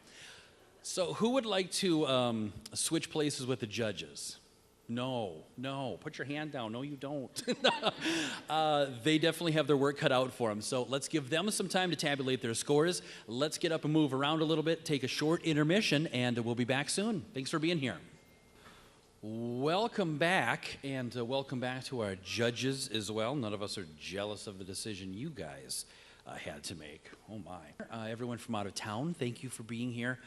So who would like to switch places with the judges? No, put your hand down. No, you don't. They definitely have their work cut out for them. So let's give them some time to tabulate their scores. Let's get up and move around a little bit, take a short intermission, and we'll be back soon. Thanks for being here. Welcome back, and welcome back to our judges as well. None of us are jealous of the decision you guys had to make. Oh my. Everyone from out of town, thank you for being here.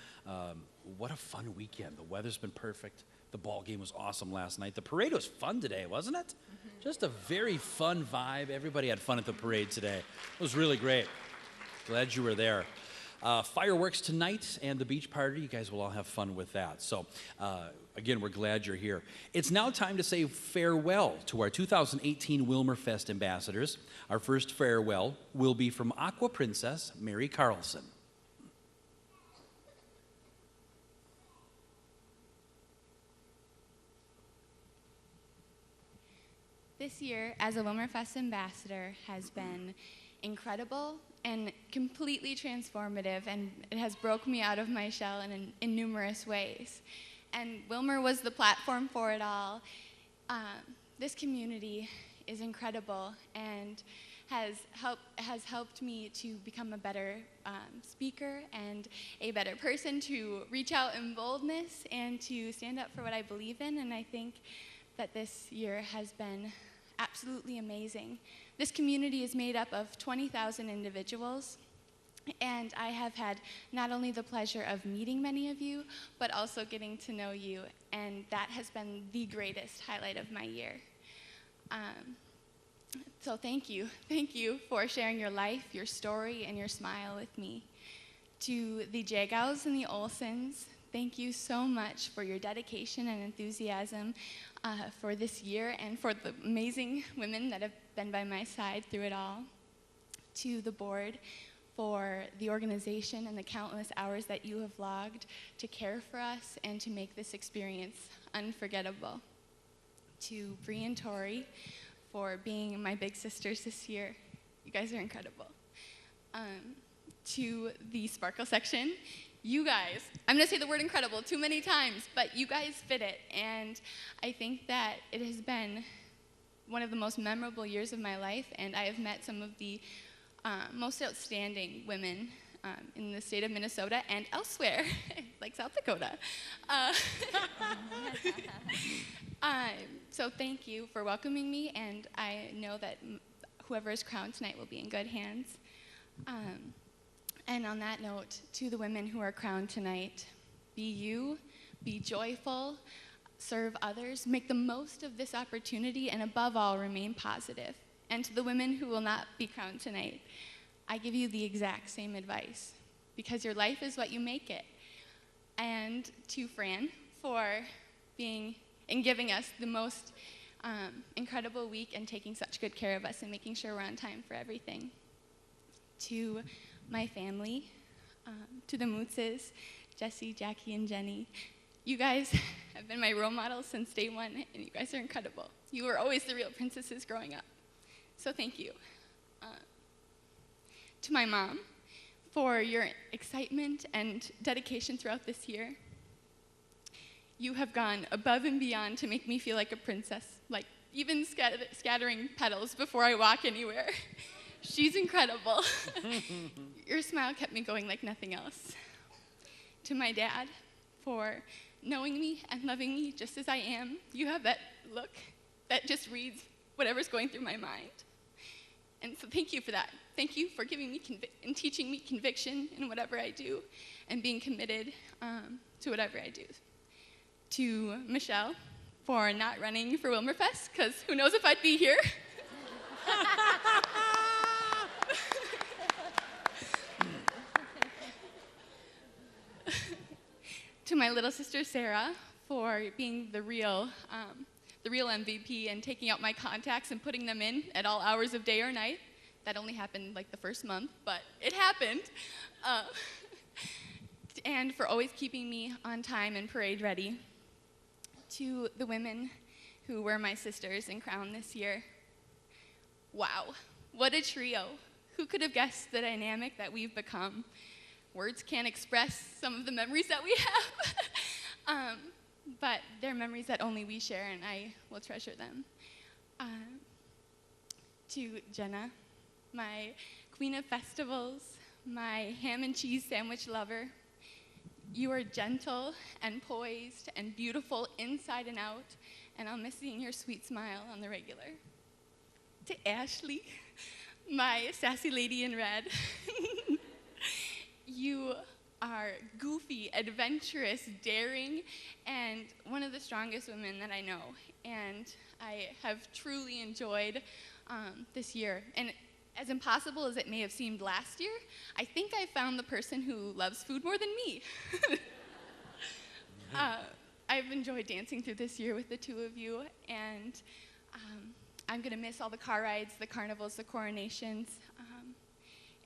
What a fun weekend. The weather's been perfect. The ball game was awesome last night. The parade was fun today, wasn't it? Just a very fun vibe. Everybody had fun at the parade today. It was really great. Glad you were there. Fireworks tonight and the beach party. You guys will all have fun with that. So, again, we're glad you're here. It's now time to say farewell to our 2018 Willmar Fest ambassadors. Our first farewell will be from Aqua Princess Mary Carlson. This year, as a Willmar Fest ambassador, has been incredible and completely transformative, and it has broke me out of my shell in numerous ways. And Willmar was the platform for it all. This community is incredible and has helped me to become a better speaker and a better person, to reach out in boldness and to stand up for what I believe in. And I think that this year has been absolutely amazing. This community is made up of 20,000 individuals, and I have had not only the pleasure of meeting many of you, but also getting to know you, and that has been the greatest highlight of my year. So thank you. Thank you for sharing your life, your story, and your smile with me. To the Jagows and the Olsons, thank you so much for your dedication and enthusiasm for this year and for the amazing women that have been by my side through it all. To the board for the organization and the countless hours that you have logged to care for us and to make this experience unforgettable. To Bree and Tori for being my big sisters this year. You guys are incredible. To the Sparkle section, you guys, I'm gonna say the word incredible too many times, but you guys fit it, and I think that it has been one of the most memorable years of my life, and I have met some of the most outstanding women in the state of Minnesota and elsewhere, like South Dakota. So thank you for welcoming me, and I know that whoever is crowned tonight will be in good hands. And on that note, to the women who are crowned tonight, be you, be joyful, serve others, make the most of this opportunity, and above all, remain positive. And to the women who will not be crowned tonight, I give you the exact same advice, because your life is what you make it. And to Fran for being and giving us the most incredible week and taking such good care of us and making sure we're on time for everything. To my family, to the Mootzes, Jesse, Jackie, and Jenny. You guys have been my role models since day one, and you guys are incredible. You were always the real princesses growing up. So thank you. To my mom, for your excitement and dedication throughout this year. You have gone above and beyond to make me feel like a princess, like even scattering petals before I walk anywhere. She's incredible. Your smile kept me going like nothing else. To my dad, for knowing me and loving me just as I am. You have that look that just reads whatever's going through my mind. And so thank you for that. Thank you for giving me and teaching me conviction in whatever I do and being committed to whatever I do. To Michelle for not running for Willmarfest, because who knows if I'd be here. To my little sister Sarah for being the real MVP and taking out my contacts and putting them in at all hours of day or night. That only happened like the first month, but it happened. And for always keeping me on time and parade ready. To the women who were my sisters in Crown this year. Wow, what a trio. Who could have guessed the dynamic that we've become? Words can't express some of the memories that we have, but they're memories that only we share, and I will treasure them. To Jenna, my queen of festivals, my ham and cheese sandwich lover. You are gentle and poised and beautiful inside and out, and I'll miss seeing your sweet smile on the regular. To Ashley, my sassy lady in red. You are goofy, adventurous, daring, and one of the strongest women that I know. And I have truly enjoyed this year. And as impossible as it may have seemed last year, I think I found the person who loves food more than me. I've enjoyed dancing through this year with the two of you, and I'm going to miss all the car rides, the carnivals, the coronations,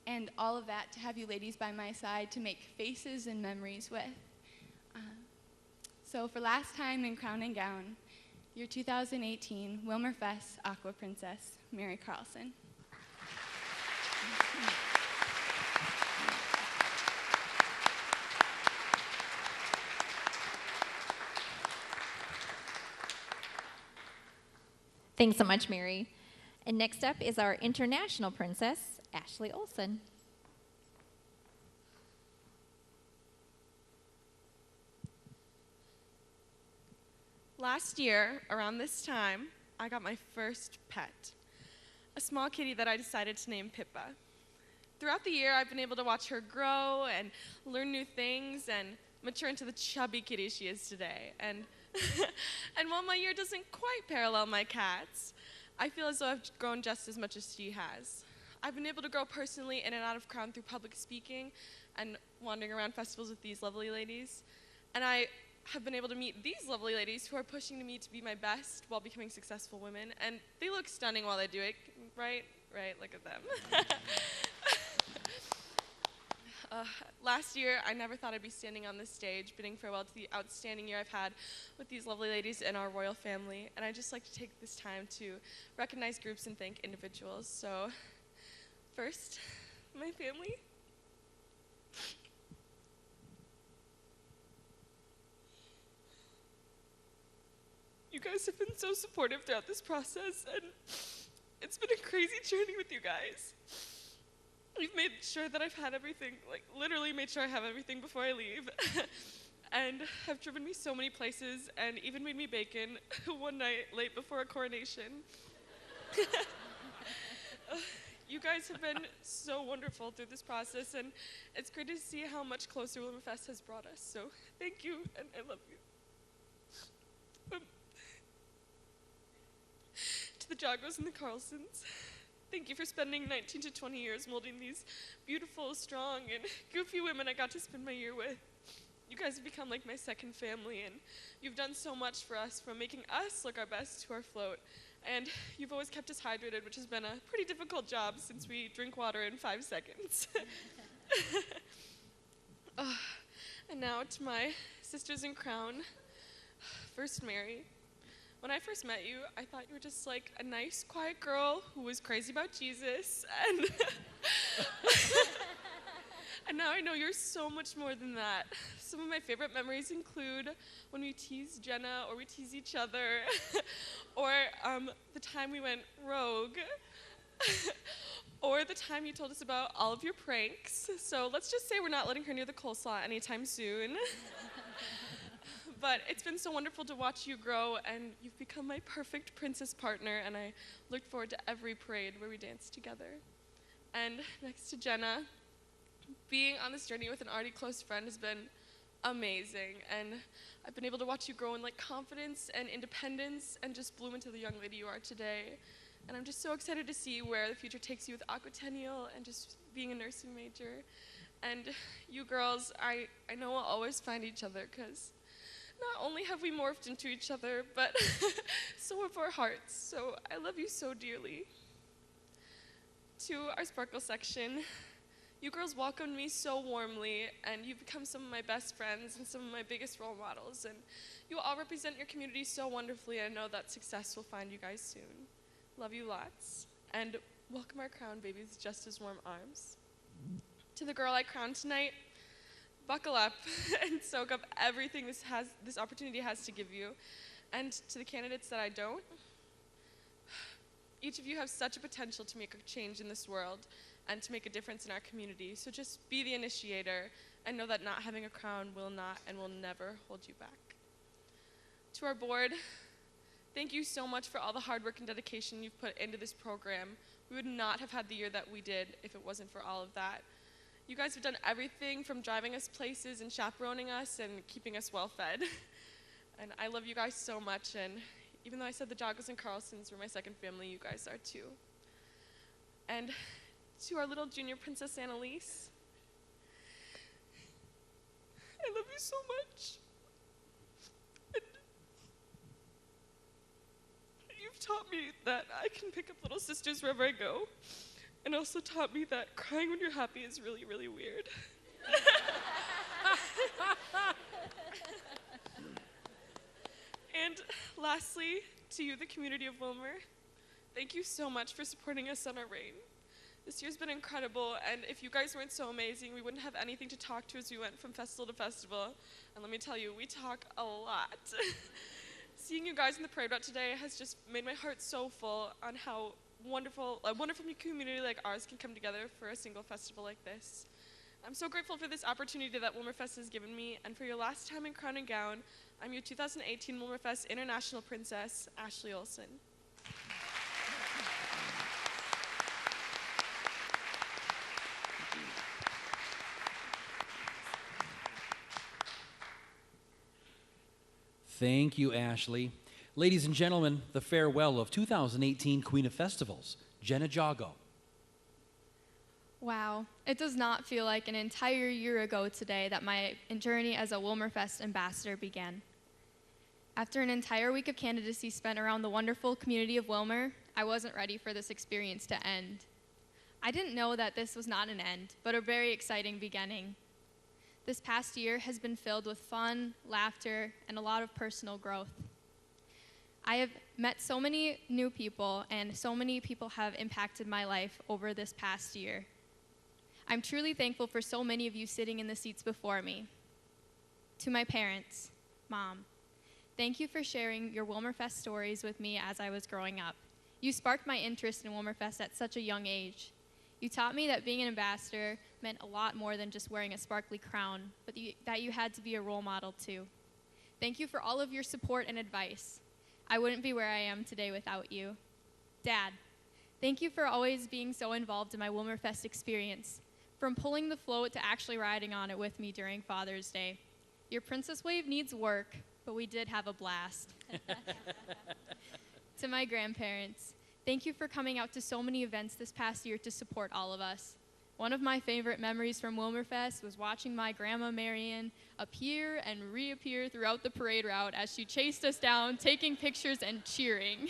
and all of that to have you ladies by my side to make faces and memories with. So for last time in Crown and Gown, your 2018 Willmarfest Aqua Princess, Mary Carlson. Thanks so much, Mary. And next up is our international princess, Ashley Olson. Last year, around this time, I got my first pet, a small kitty that I decided to name Pippa. Throughout the year, I've been able to watch her grow and learn new things and mature into the chubby kitty she is today. And while my year doesn't quite parallel my cat's, I feel as though I've grown just as much as she has. I've been able to grow personally in and out of Crown through public speaking and wandering around festivals with these lovely ladies. And I have been able to meet these lovely ladies who are pushing me to be my best while becoming successful women. And they look stunning while they do it, right? Right, look at them. Last year, I never thought I'd be standing on this stage bidding farewell to the outstanding year I've had with these lovely ladies and our royal family. And I'd just like to take this time to recognize groups and thank individuals. So, first, my family. You guys have been so supportive throughout this process, and it's been a crazy journey with you guys. You've made sure that I've had everything, like literally made sure I have everything before I leave, and have driven me so many places and even made me bacon one night late before a coronation. You guys have been so wonderful through this process, and it's great to see how much closer Willmarfest has brought us, so thank you, and I love you. To the Jagos and the Carlsons, thank you for spending 19 to 20 years molding these beautiful, strong, and goofy women I got to spend my year with. You guys have become like my second family, and you've done so much for us, from making us look our best to our float. And you've always kept us hydrated, which has been a pretty difficult job since we drink water in 5 seconds. And now to my sisters in Crown. First, Mary. When I first met you, I thought you were just like a nice, quiet girl who was crazy about Jesus, and And now I know you're so much more than that. Some of my favorite memories include when we tease Jenna or we tease each other, or the time we went rogue, or the time you told us about all of your pranks. So let's just say we're not letting her near the coleslaw anytime soon. But it's been so wonderful to watch you grow, and you've become my perfect princess partner, and I look forward to every parade where we dance together. And next to Jenna, being on this journey with an already close friend has been amazing, and I've been able to watch you grow in confidence and independence and just bloom into the young lady you are today. And I'm just so excited to see where the future takes you with aquatennial and just being a nursing major. And you girls, I know we'll always find each other, because not only have we morphed into each other, but so have our hearts. So I love you so dearly. To our Sparkle section, you girls welcomed me so warmly, and you've become some of my best friends and some of my biggest role models. And you all represent your community so wonderfully, and I know that success will find you guys soon. Love you lots. And welcome our crown babies just as warm arms. To the girl I crowned tonight, buckle up and soak up everything this opportunity has to give you. And to the candidates that I don't, each of you have such a potential to make a change in this world and to make a difference in our community. So just be the initiator and know that not having a crown will not and will never hold you back. To our board, thank you so much for all the hard work and dedication you've put into this program. We would not have had the year that we did if it wasn't for all of that. You guys have done everything from driving us places and chaperoning us and keeping us well fed. And I love you guys so much, and even though I said the Joggles and Carlsons were my second family, you guys are too. And to our little junior Princess Annalise, I love you so much. And you've taught me that I can pick up little sisters wherever I go, and also taught me that crying when you're happy is really, really weird. And lastly, to you, the community of Willmar, thank you so much for supporting us on our reign. This year's been incredible, and if you guys weren't so amazing, we wouldn't have anything to talk to as we went from festival to festival. And let me tell you, we talk a lot. Seeing you guys in the parade route today has just made my heart so full on how a wonderful community like ours can come together for a single festival like this. I'm so grateful for this opportunity that Willmar Fest has given me, and for your last time in Crown and Gown, I'm your 2018 Willmar Fest International Princess, Ashley Olson. Thank you, Ashley. Ladies and gentlemen, the farewell of 2018 Queen of Festivals, Jenna Jago. Wow, it does not feel like an entire year ago today that my journey as a Willmar Fest ambassador began. After an entire week of candidacy spent around the wonderful community of Willmar, I wasn't ready for this experience to end. I didn't know that this was not an end, but a very exciting beginning. This past year has been filled with fun, laughter, and a lot of personal growth. I have met so many new people, and so many people have impacted my life over this past year. I'm truly thankful for so many of you sitting in the seats before me. To my parents, Mom, thank you for sharing your Willmar Fest stories with me as I was growing up. You sparked my interest in Willmar Fest at such a young age. You taught me that being an ambassador meant a lot more than just wearing a sparkly crown, but that you had to be a role model too. Thank you for all of your support and advice. I wouldn't be where I am today without you. Dad, thank you for always being so involved in my Willmar Fest experience, from pulling the float to actually riding on it with me during Father's Day. Your princess wave needs work, but we did have a blast. To my grandparents, thank you for coming out to so many events this past year to support all of us. One of my favorite memories from Willmar Fest was watching my grandma Marion appear and reappear throughout the parade route as she chased us down, taking pictures and cheering.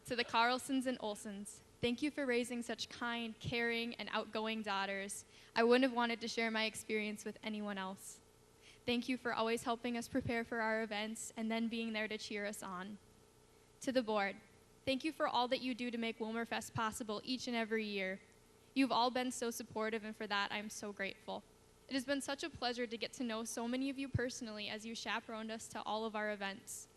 To the Carlsons and Olsons, thank you for raising such kind, caring, and outgoing daughters. I wouldn't have wanted to share my experience with anyone else. Thank you for always helping us prepare for our events and then being there to cheer us on. To the board, thank you for all that you do to make Willmar Fest possible each and every year. You've all been so supportive, and for that, I'm so grateful. It has been such a pleasure to get to know so many of you personally as you chaperoned us to all of our events.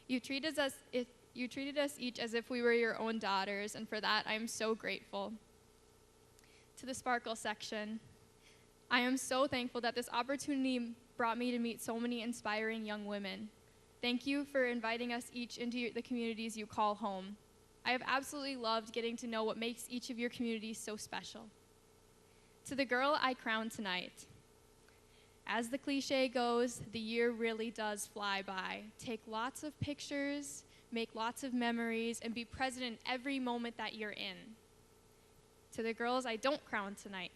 You treated us each as if we were your own daughters, and for that, I am so grateful. To the Sparkle section, I am so thankful that this opportunity brought me to meet so many inspiring young women. Thank you for inviting us each into the communities you call home. I have absolutely loved getting to know what makes each of your communities so special. To the girl I crowned tonight, as the cliche goes, the year really does fly by. Take lots of pictures, make lots of memories, and be present in every moment that you're in. To the girls I don't crown tonight,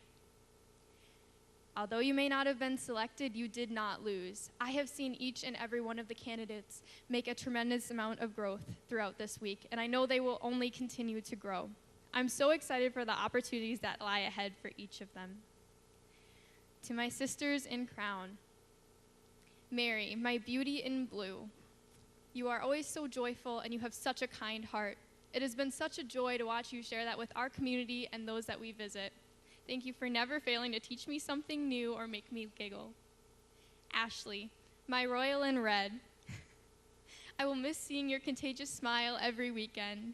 although you may not have been selected, you did not lose. I have seen each and every one of the candidates make a tremendous amount of growth throughout this week, and I know they will only continue to grow. I'm so excited for the opportunities that lie ahead for each of them. To my sisters in crown, Mary, my beauty in blue, you are always so joyful and you have such a kind heart. It has been such a joy to watch you share that with our community and those that we visit. Thank you for never failing to teach me something new or make me giggle. Ashley, my royal in red, I will miss seeing your contagious smile every weekend.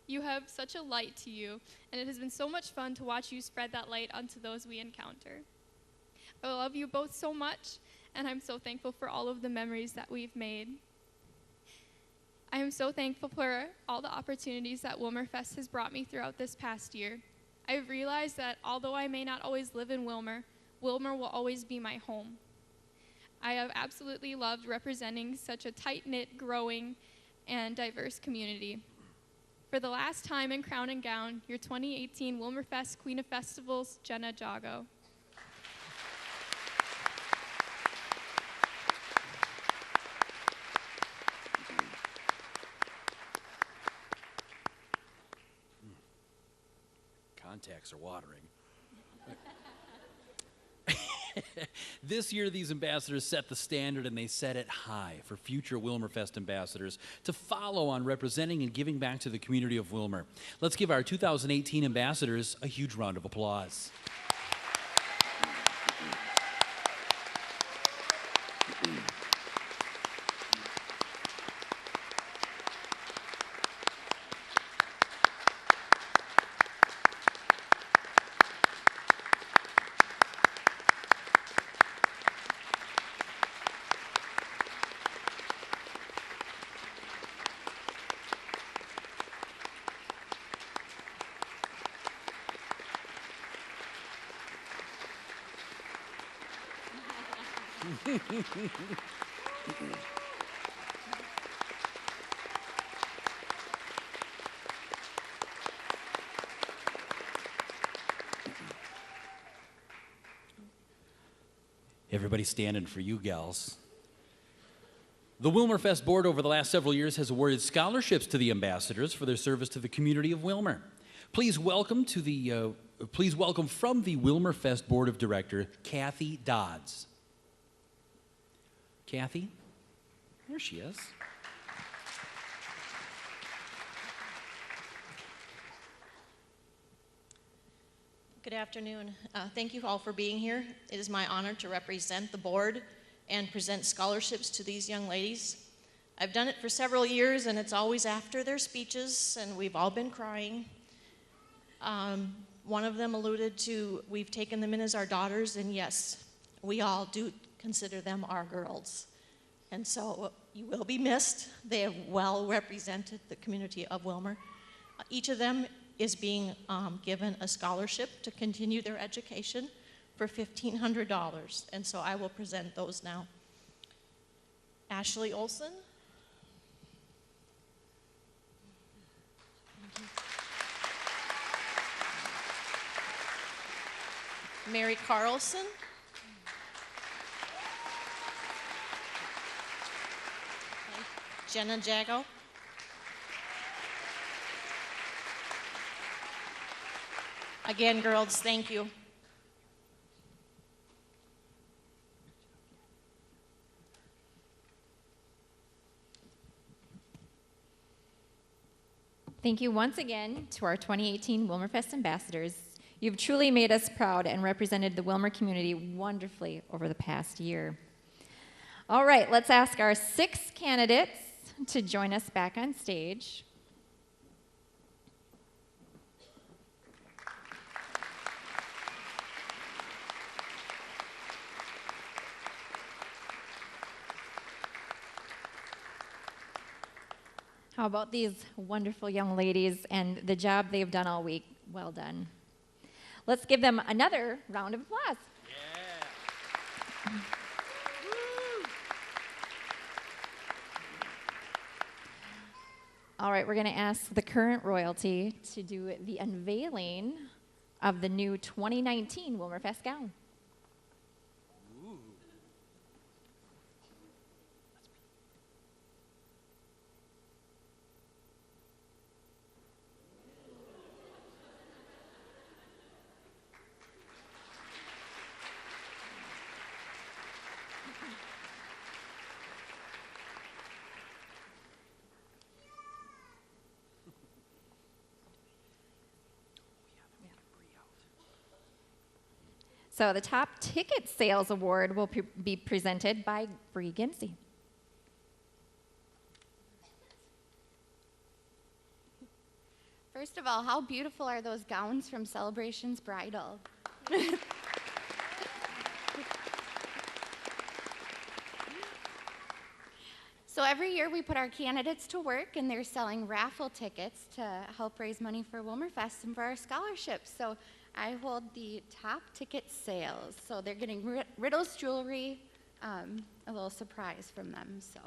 You have such a light to you, and it has been so much fun to watch you spread that light onto those we encounter. I love you both so much, and I'm so thankful for all of the memories that we've made. I am so thankful for all the opportunities that Willmar Fest has brought me throughout this past year. I have realized that although I may not always live in Willmar, Willmar will always be my home. I have absolutely loved representing such a tight-knit, growing, and diverse community. For the last time in Crown and Gown, your 2018 Willmar Fest Queen of Festivals, Jenna Jago. Contacts are watering. This year, these ambassadors set the standard, and they set it high for future Willmar Fest ambassadors to follow on representing and giving back to the community of Willmar. Let's give our 2018 ambassadors a huge round of applause. Everybody standing for you gals. The Willmar Fest Board over the last several years has awarded scholarships to the ambassadors for their service to the community of Willmar. Please welcome from the Willmar Fest Board of Directors, Kathy Dodds. Kathy, there she is. Good afternoon. Thank you all for being here. It is my honor to represent the board and present scholarships to these young ladies. I've done it for several years, and it's always after their speeches, and we've all been crying. One of them alluded to, we've taken them in as our daughters, and yes, we all do consider them our girls. And so you will be missed. They have well represented the community of Willmar. Each of them is being given a scholarship to continue their education for $1,500. And so I will present those now. Ashley Olson. Mary Carlson. Jenna Jago. Again, girls, thank you. Thank you once again to our 2018 Willmar Fest ambassadors, You've truly made us proud and represented the Willmar community wonderfully over the past year. All right, let's ask our 6 candidates to join us back on stage. How about these wonderful young ladies and the job they've done all week? Well done. Let's give them another round of applause. Yeah. All right, we're going to ask the current royalty to do the unveiling of the new 2019 Willmar gown. So the top ticket sales award will be presented by Bree Gimsey. First of all, how beautiful are those gowns from Celebrations Bridal? So every year we put our candidates to work, and they're selling raffle tickets to help raise money for Willmarfest and for our scholarships. So I hold the top ticket sales. So they're getting Riddle's jewelry, a little surprise from them. So.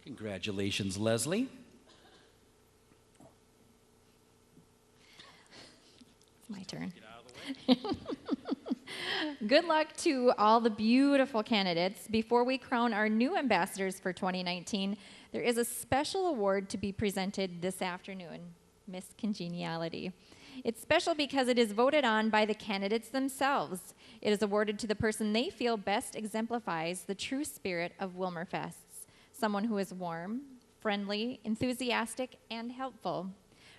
Congratulations, Leslie. It's my turn. Good luck to all the beautiful candidates. Before we crown our new ambassadors for 2019, there is a special award to be presented this afternoon, Miss Congeniality. It's special because it is voted on by the candidates themselves. It is awarded to the person they feel best exemplifies the true spirit of Willmarfests, someone who is warm, friendly, enthusiastic, and helpful.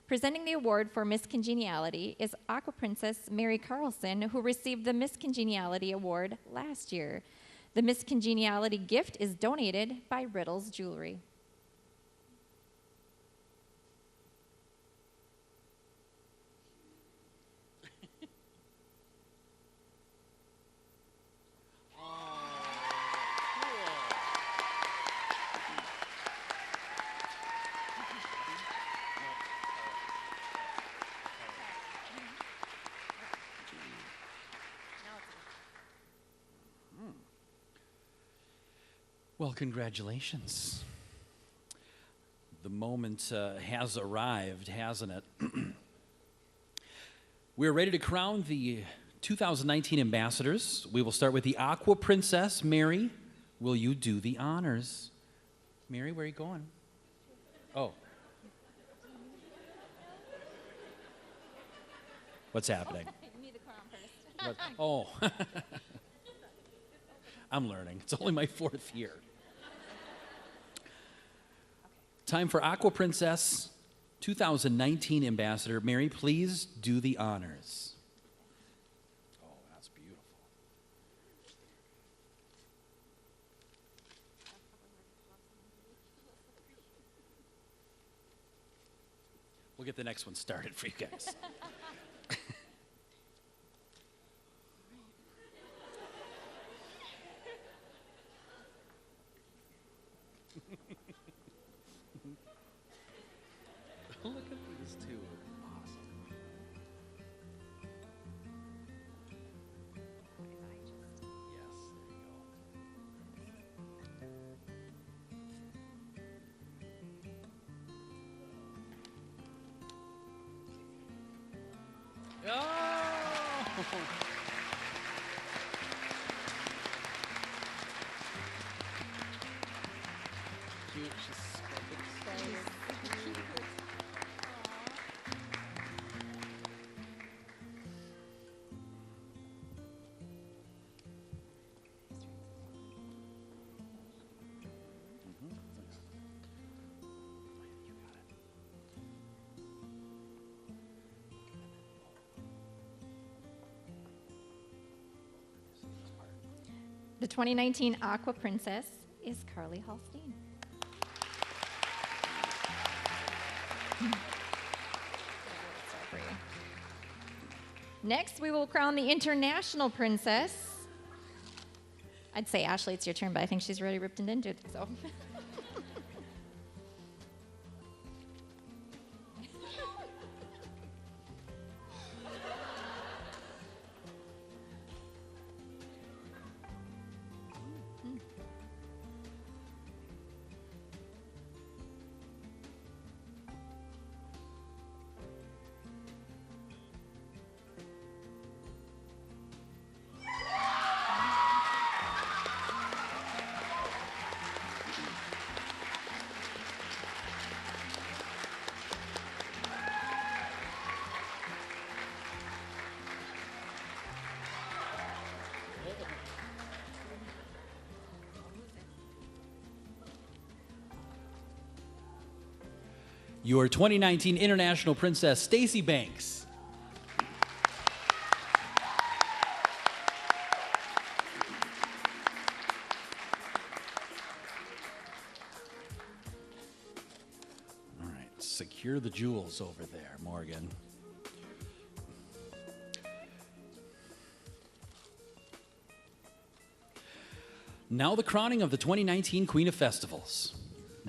Presenting the award for Miss Congeniality is Aqua Princess Mary Carlson, who received the Miss Congeniality Award last year. The Miss Congeniality gift is donated by Riddle's Jewelry. Well, congratulations. The moment has arrived, hasn't it? We're ready to crown the 2019 ambassadors. We will start with the Aqua Princess. Mary, will you do the honors? Mary, where are you going? Oh. What's happening? What? Oh. I'm learning. It's only my 4th year. Time for Aqua Princess 2019 Ambassador. Mary, please do the honors. Oh, that's beautiful. We'll get the next one started for you guys. Look at these two. Awesome. Yes, there you go. Oh! Cute. She's The 2019 Aqua Princess is Carly Hallstein. Next, we will crown the International Princess. I'd say, Ashley, it's your turn, but I think she's already ripped into it, so. Your 2019 International Princess, Stacy Banks. All right, secure the jewels over there, Morgan. Now the crowning of the 2019 Queen of Festivals.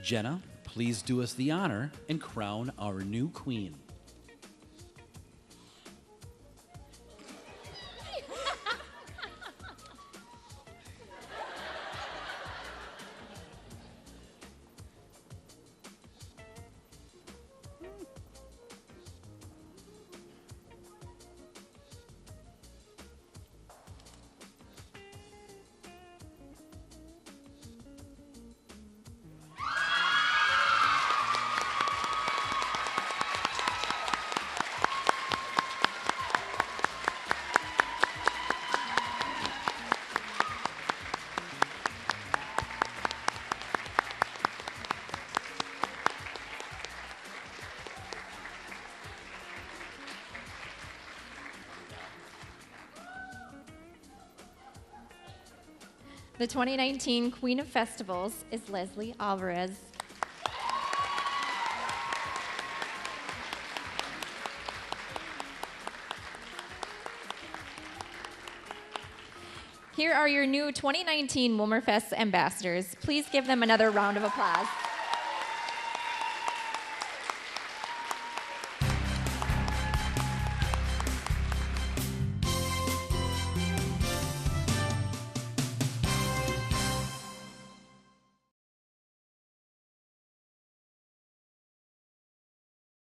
Jenna, please do us the honor and crown our new queen. The 2019 Queen of Festivals is Leslie Alvarez. Here are your new 2019 Wilmerfest ambassadors. Please give them another round of applause.